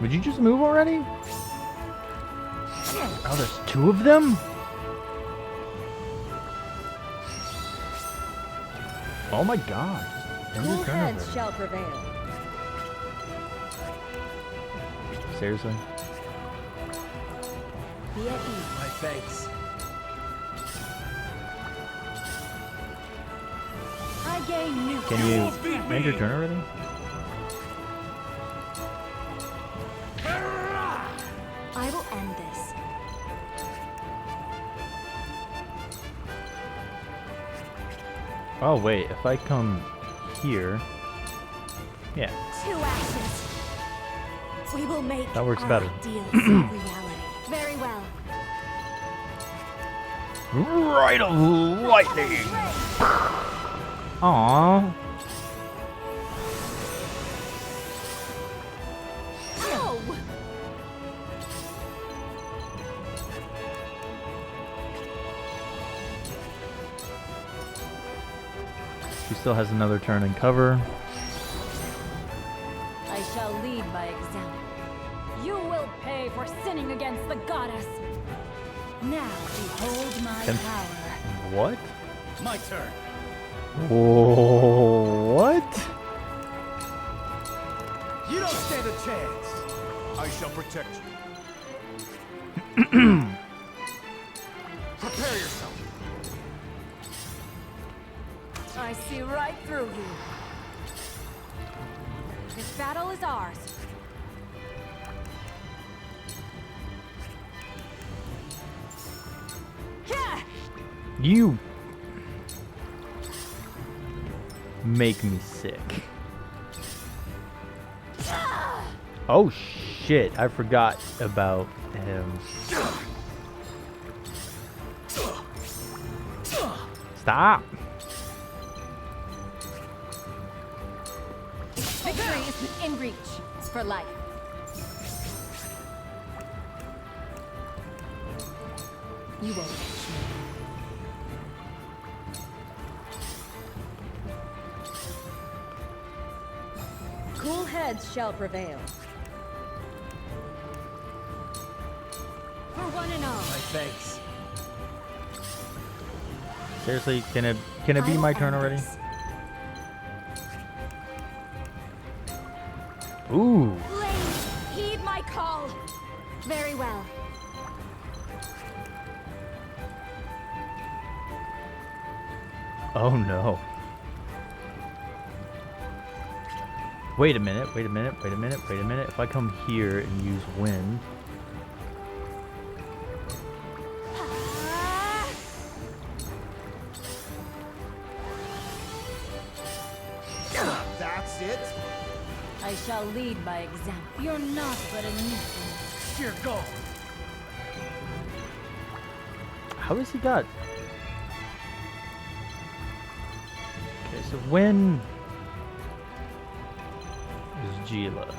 Would you just move already? Oh, there's two of them? Oh my god. End your Cool turn heads already. shall prevail. Seriously? Be at ease. My thanks. I gain new Can you end your turn already? I will end this. Oh wait, if I come here, yeah, Two actions. We will make that works our better. ideals a reality. Very well. Right of lightning. Aww. She still has another turn in cover. I shall lead by example. You will pay for sinning against the goddess. Now behold my Can- power. What? My turn. Whoa, what? You don't stand a chance. I shall protect you. Prepare yourself. I see right through you. This battle is ours. Yeah! You make me sick. Oh shit, I forgot about him. Stop. Victory is in reach for life. You won't catch me. Cool heads shall prevail. For one and all. My thanks. Seriously, can it be my turn already? Ooh. Blade, heed my call. Very well. Oh no. Wait a minute, wait a minute, wait a minute, wait a minute. If I come here and use wind. That's it? I shall lead by example. You're not but a nuisance. Sheer gold. How has he got? Okay, so when is Gila?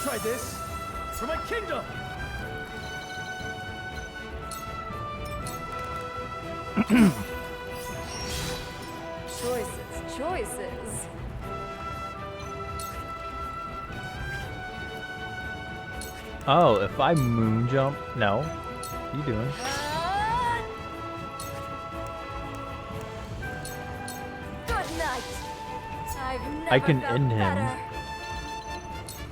try this. For my kingdom! Choices. Oh, if I moon jump? No. What are you doing? Good night. I've never I can felt end him. better.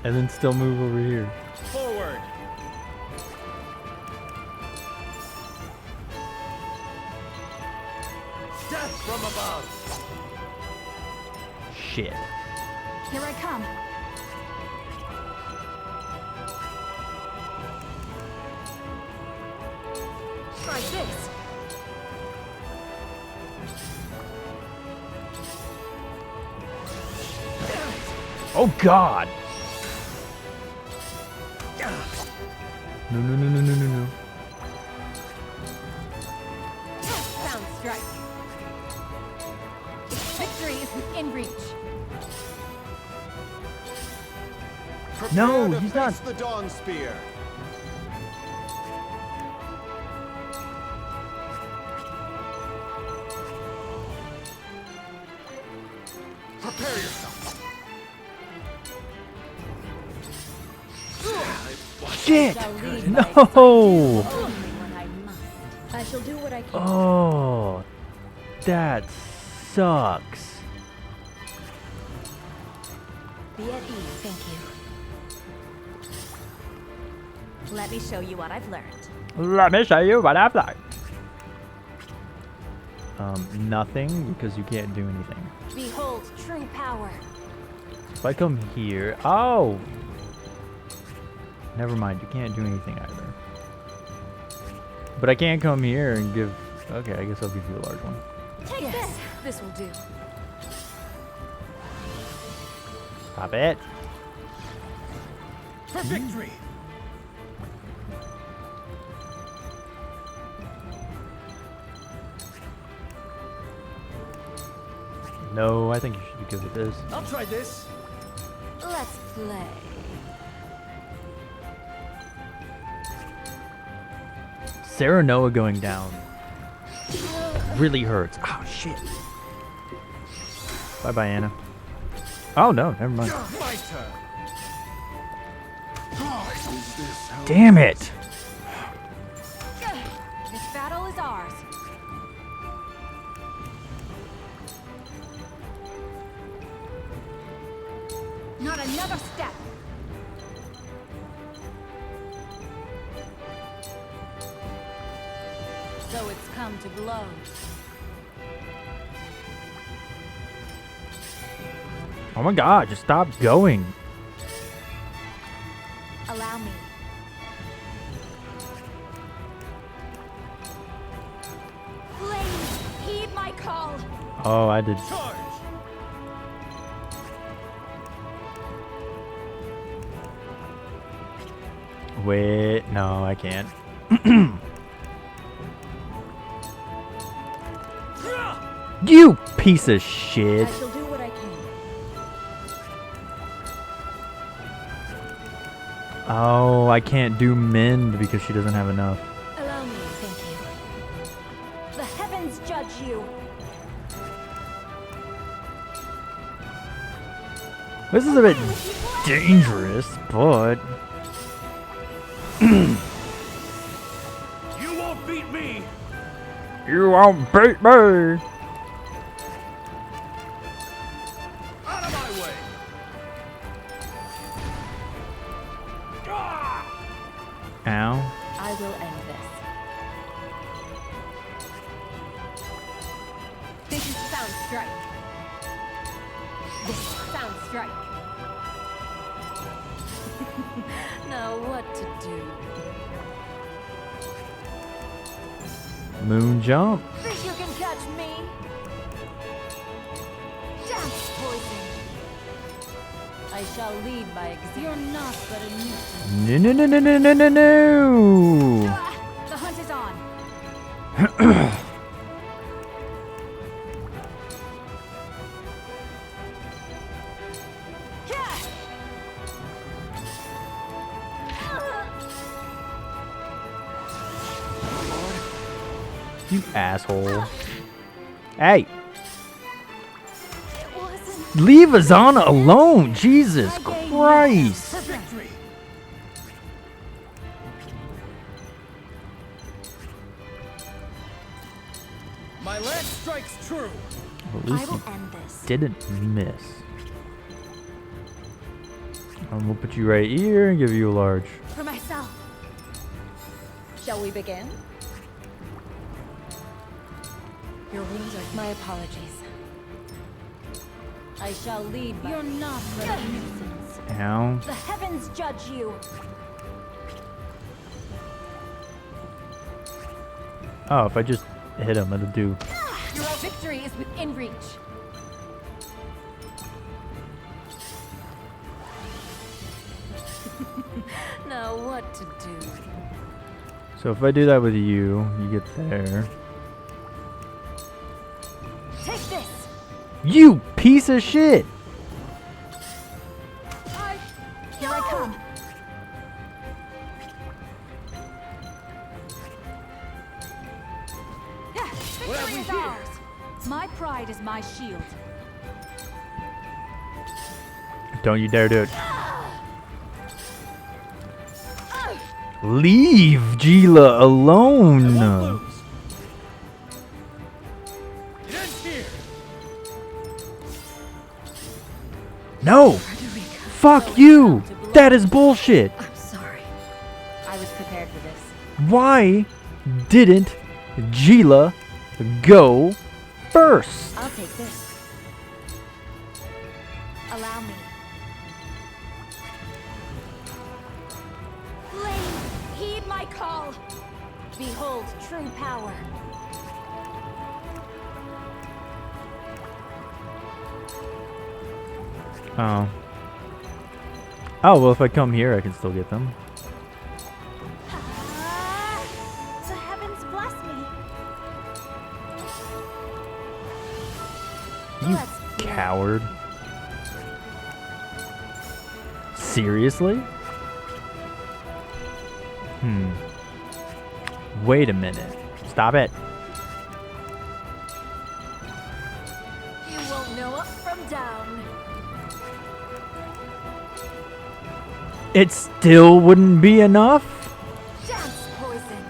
And then still move over here. Forward! Death from above! Shit. Here I come. Try this. Oh God! No, no, no, no, no, no, no. Sound strike. Victory is within reach. No, Prepare to he's not. face the Dawn Spear. Prepare yourself. Shit! Shall lead No! only when I must. I shall do what I can. Oh, that sucks. Be at ease, thank you. Let me show you what I've learned. Let me show you what I've learned. Nothing, because you can't do anything. Behold true power. If I come here, oh! Never mind, you can't do anything either. But I can come here and give, okay, I guess I'll give you a large one. Take this. This will do. Stop it. For victory! No, I think you should be good with this. I'll try this. Let's play. Sarah Noah going down really hurts. Oh, shit. Bye-bye, Anna. Oh, no, never mind. My turn. Damn it! This battle is ours. Not another step. So it's come to blows. Oh my God, just stop going. Allow me. Flames, heed my call. Oh, I did. Charge! Wait, no, I can't. You piece of shit. I shall do what I can. Oh, I can't do mend because she doesn't have enough. Allow me, thank you. The heavens judge you. This is a bit dangerous, but... You won't beat me! You won't beat me! Out of my way! Ow. I will end this. This is sound strike. This is sound strike. Now what to do? Moon jump. Think you can catch me? Dance poison. I shall lead by example. You're not but a nuisance. No, no, no, no, no, no, no, no. The hunt is on. You asshole. Hey! Leave Azana alone! Jesus Christ! My lance strikes true. At least I will end this. didn't miss. We'll put you right here and give you a large. For myself. Shall we begin? Your wounds are my apologies. I shall lead by... You're not but a nuisance. Ow. The heavens judge you. Oh, if I just hit him, it'll do. Your victory is within reach. Now what to do? So if I do that with you, you get there. Take this. You piece of shit! Here I come. Victory is ours. My pride is my shield. Don't you dare do it. Leave Gila alone! No! Fuck you! That is bullshit! I'm sorry. I was prepared for this. Why didn't Gila go first? I'll take this. Allow me. Flame, heed my call. Behold true power. Oh. Oh, well, if I come here, I can still get them. The heavens bless me. You coward. Seriously? Wait a minute. Stop it. You won't know up from down. It still wouldn't be enough? Dance poison.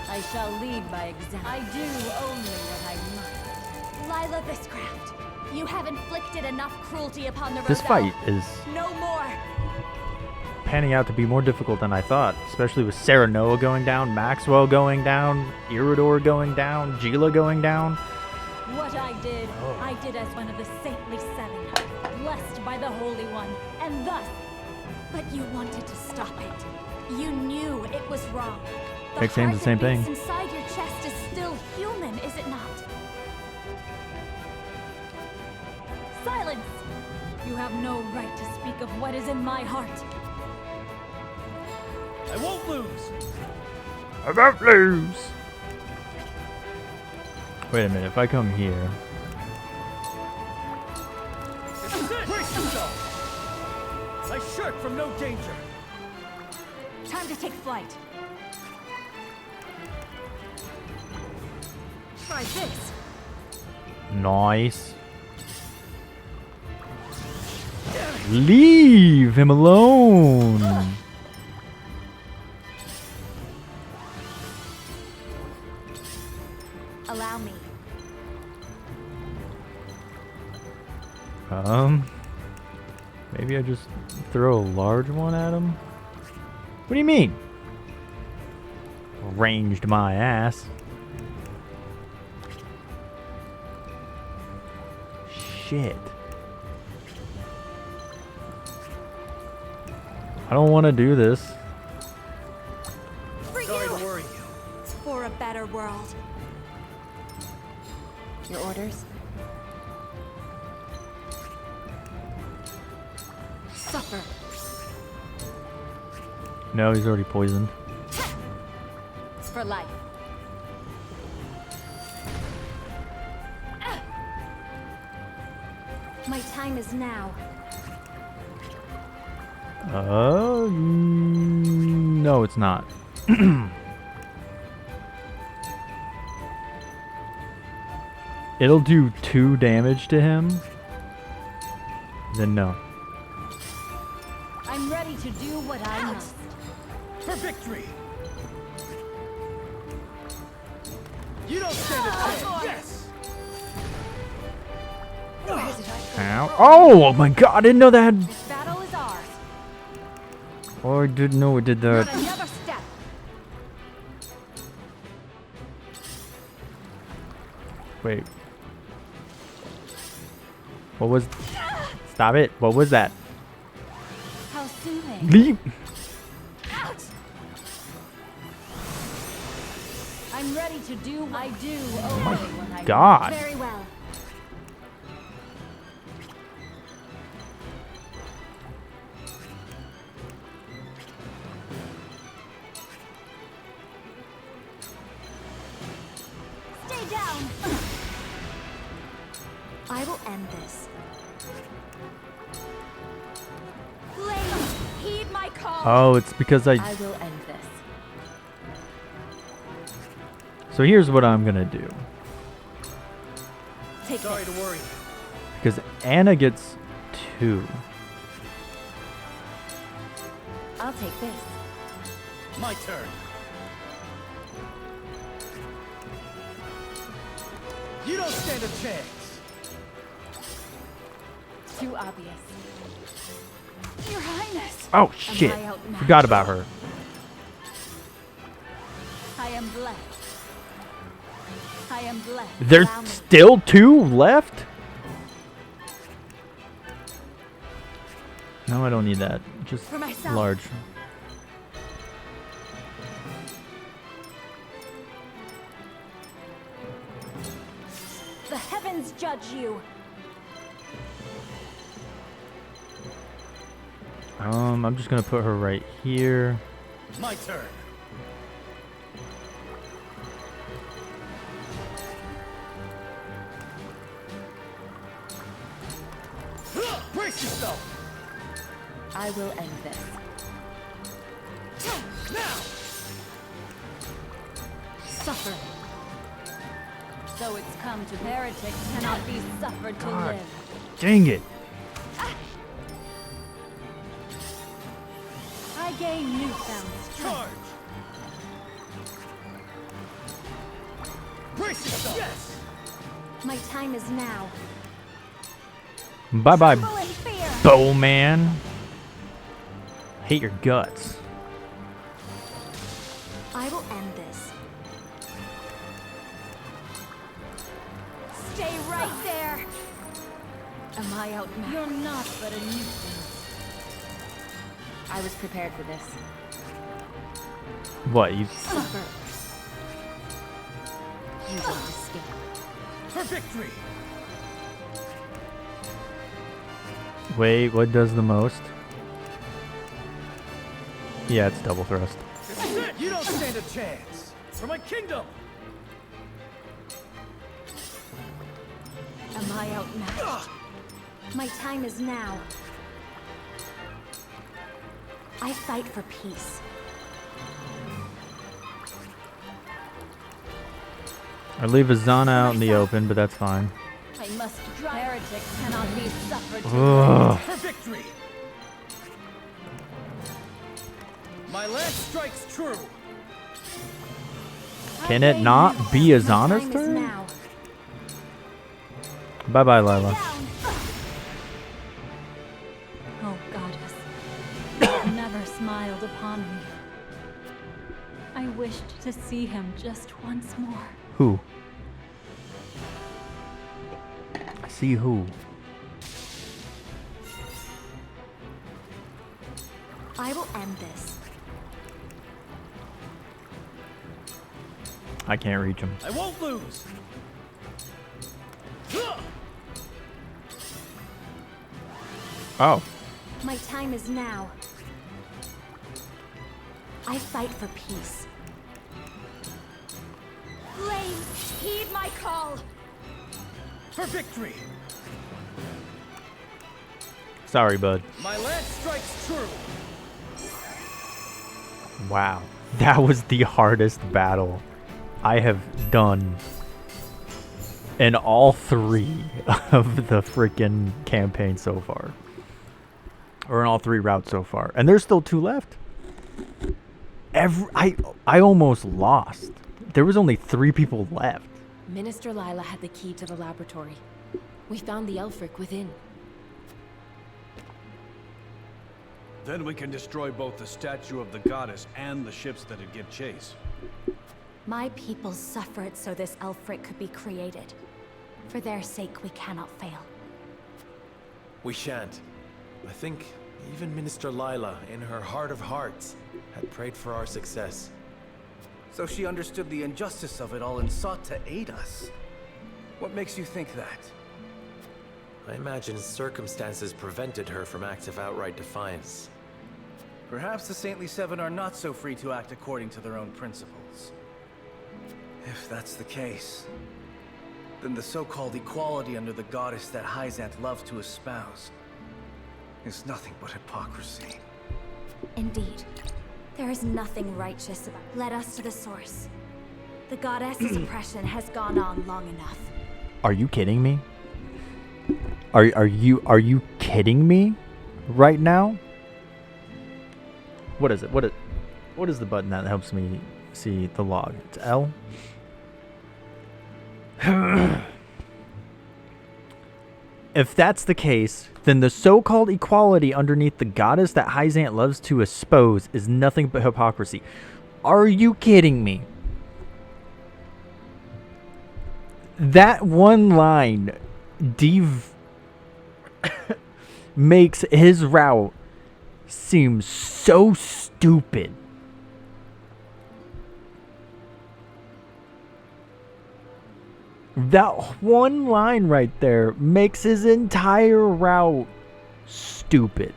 I shall lead by example. I do only what I must. Lila Viscraft, you have inflicted enough cruelty upon the This Roselle. fight is No more. panning out to be more difficult than I thought, especially with Serenoa going down, Maxwell going down, Iridor going down, Gila going down. What I did as one of the saintly seven, blessed by the Holy One, and thus... But you wanted to stop it. You knew it was wrong. Makes sense, the same heart that thing. beats inside your chest is still human, is it not? Silence! You have no right to speak of what is in my heart. I won't lose. I won't lose. Wait a minute, if I come here. Brace yourself. I shirk from no danger. Time to take flight. Try this. Nice. Leave him alone. Allow me. Maybe I just throw a large one at him? What do you mean? Ranged my ass. Shit. I don't want to do this. For Sorry you. to worry you. For a better world. Your orders? Suffer. No, he's already poisoned. For life. My time is now. No, it's not. It'll do 2 damage to him. Then no. I'm ready to do what I must. For victory! You don't stand a chance! Yes! Ow. Oh my god, I didn't know that had... Battle is ours. Oh, I didn't know it did that. Not another step. Wait. What was... Stop it. What was that? How soothing. Leap. Ouch. I'm ready to do what I do only when I God. Very well. Stay down. I will end this. Please heed my call. Oh, it's because I... I will end this. So here's what I'm gonna do. Sorry to worry. Because Anna gets 2. I'll take this. My turn. You don't stand a chance. Too obvious. Your Highness. Oh Am shit. I outmatched? Forgot about her. I am blessed. I am blessed. There's Allow me. still 2 left? No, I don't need that. Just For myself. large. The heavens judge you. I'm just gonna put her right here. My turn. Brace yourself. I will end this. Now. Suffer. So it's come to heretics cannot be suffered to God. live. Dang it. I gain newfound strength. Charge. Brace yourself. Yes. My time is now. Bye bye, Tremble in fear. Bowman. Hate your guts. I will end this. Stay right there. Am I outmatched? You're not but a nuisance. I was prepared for this. What, you... Suffer. You won't escape. For victory. Wait, what does the most? Yeah, it's double thrust. This is it. You don't stand a chance. For my kingdom. Am I outmatched? My time is now. I fight for peace. I leave Hyzant out in the open, but that's fine. I must drive. Heretics cannot be suffered to Ugh. For victory. My lance strikes true. Can it not be Hyzant's Time is turn? now. Bye bye, Lila. Oh, goddess, you have never smiled upon me. I wished to see him just once more. Who? See who? I will end this. I can't reach him. I won't lose. Oh. My time is now. I fight for peace. Flames, heed my call. For victory. Sorry, bud. My lance strikes true. Wow. That was the hardest battle I have done in all 3 of the freaking campaign so far. Or in all 3 routes so far. And there's still 2 left. I almost lost. There was only 3 people left. Minister Lila had the key to the laboratory. We found the Elfric within. Then we can destroy both the statue of the goddess and the ships that'd give chase. My people suffered so this Elfric could be created. For their sake, we cannot fail. We shan't. I think even Minister Lila, in her heart of hearts, had prayed for our success. So she understood the injustice of it all and sought to aid us. What makes you think that? I imagine circumstances prevented her from acts of outright defiance. Perhaps the Saintly Seven are not so free to act according to their own principles. If that's the case, then the so-called equality under the goddess that Hyzant loved to espouse is nothing but hypocrisy. Indeed. There is nothing righteous about it. Let us to the source. The goddess's oppression has gone on long enough. Are you kidding me? Are you kidding me right now? What is it? What is the button that helps me see the log? It's L. If that's the case, then the so-called equality underneath the goddess that Hyzant loves to espouse is nothing but hypocrisy. Are you kidding me? That one line makes his route seem so stupid. That one line right there makes his entire route stupid.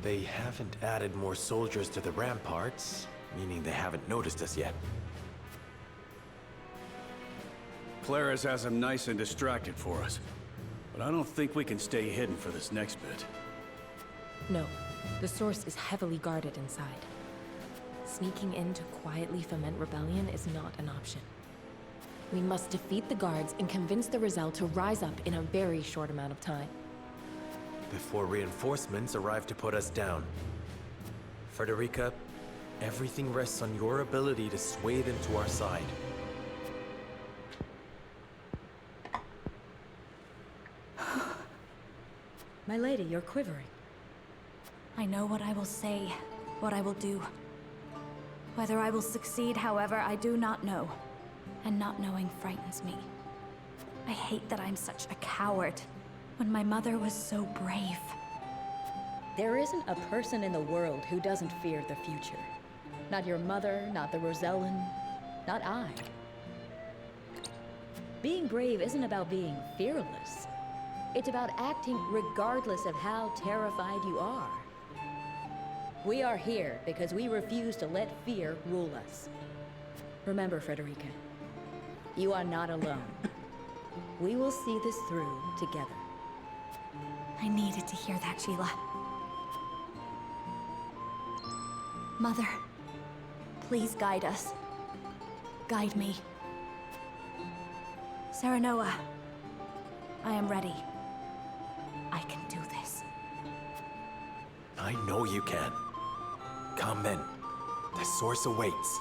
They haven't added more soldiers to the ramparts, meaning they haven't noticed us yet. Claris has him nice and distracted for us. But I don't think we can stay hidden for this next bit. No, the source is heavily guarded inside. Sneaking in to quietly foment rebellion is not an option. We must defeat the guards and convince the Roselle to rise up in a very short amount of time. Before reinforcements arrive to put us down. Frederica, everything rests on your ability to sway them to our side. My lady, you're quivering. I know what I will say, what I will do. Whether I will succeed, however, I do not know. And not knowing frightens me. I hate that I'm such a coward, when my mother was so brave. There isn't a person in the world who doesn't fear the future. Not your mother, not the Rosellan, not I. Being brave isn't about being fearless. It's about acting regardless of how terrified you are. We are here because we refuse to let fear rule us. Remember, Frederica, you are not alone. We will see this through together. I needed to hear that, Sheila. Mother, please guide us. Guide me. Serenoa, I am ready. I can do this. I know you can. Come in. The source awaits.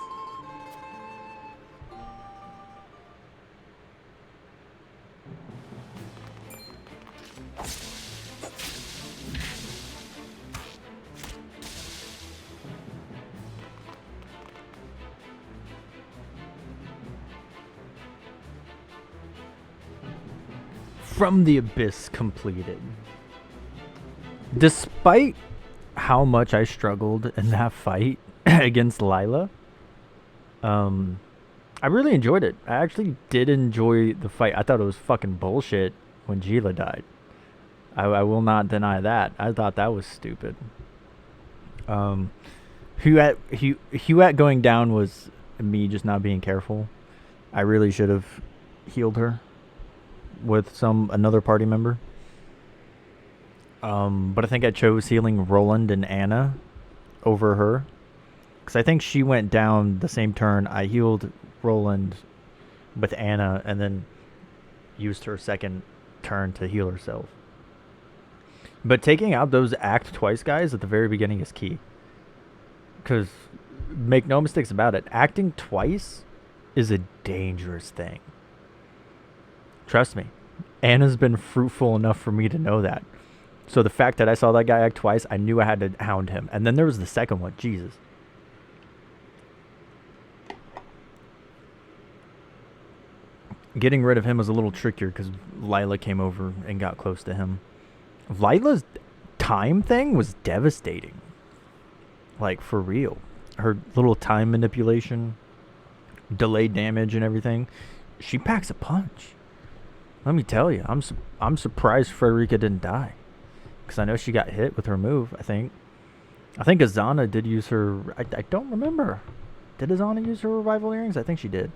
From the Abyss completed. Despite how much I struggled in that fight against Lila, I really enjoyed it. I actually did enjoy the fight. I thought it was fucking bullshit when Gila died. I will not deny that. I thought that was stupid. Huette going down was me just not being careful. I really should have healed her with another party member. But I think I chose healing Roland and Anna over her. Because I think she went down the same turn. I healed Roland with Anna and then used her second turn to heal herself. But taking out those act twice guys at the very beginning is key. Because make no mistakes about it, acting twice is a dangerous thing. Trust me. Anna's been fruitful enough for me to know that. So the fact that I saw that guy act twice, I knew I had to hound him. And then there was the second one. Jesus. Getting rid of him was a little trickier because Lila came over and got close to him. Lila's time thing was devastating. Like, for real. Her little time manipulation, delayed damage and everything. She packs a punch. Let me tell you, I'm surprised Frederica didn't die. Because I know she got hit with her move, I think. I think Azana did use her... I don't remember. Did Azana use her revival earrings? I think she did.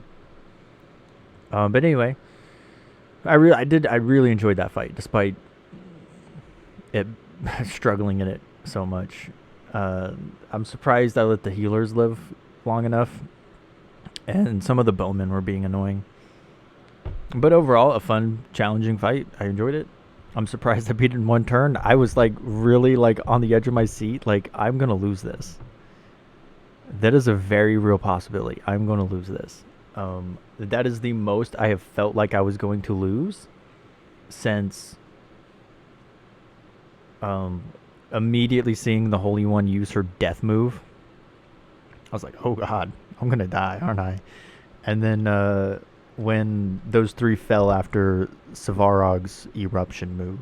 But anyway, I really enjoyed that fight, despite it struggling in it so much. I'm surprised I let the healers live long enough, and some of the bowmen were being annoying. But overall, a fun, challenging fight. I enjoyed it. I'm surprised I beat it in one turn. I was like really like on the edge of my seat, like I'm gonna lose this. That is a very real possibility. I'm gonna lose this. That is the most I have felt like I was going to lose since immediately seeing the Holy One use her death move. I was like, oh god, I'm gonna die, aren't I? And then when those three fell after Svarog's eruption move.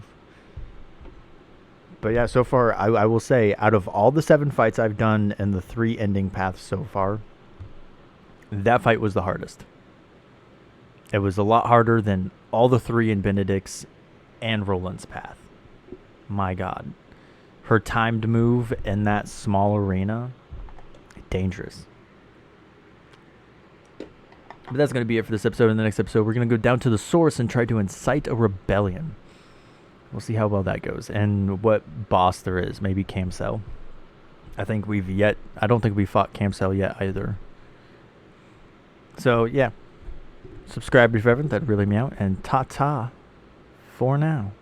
But yeah, so far, I will say, out of all the 7 fights I've done and the 3 ending paths so far, that fight was the hardest. It was a lot harder than all the 3 in Benedict's and Roland's path. My god. Her timed move in that small arena, dangerous. But that's going to be it for this episode. In the next episode, we're going to go down to the source and try to incite a rebellion. We'll see how well that goes and what boss there is. Maybe Camcel. I don't think we fought Camcel yet either. So, yeah. Subscribe if you haven't. That'd really meow. And ta-ta for now.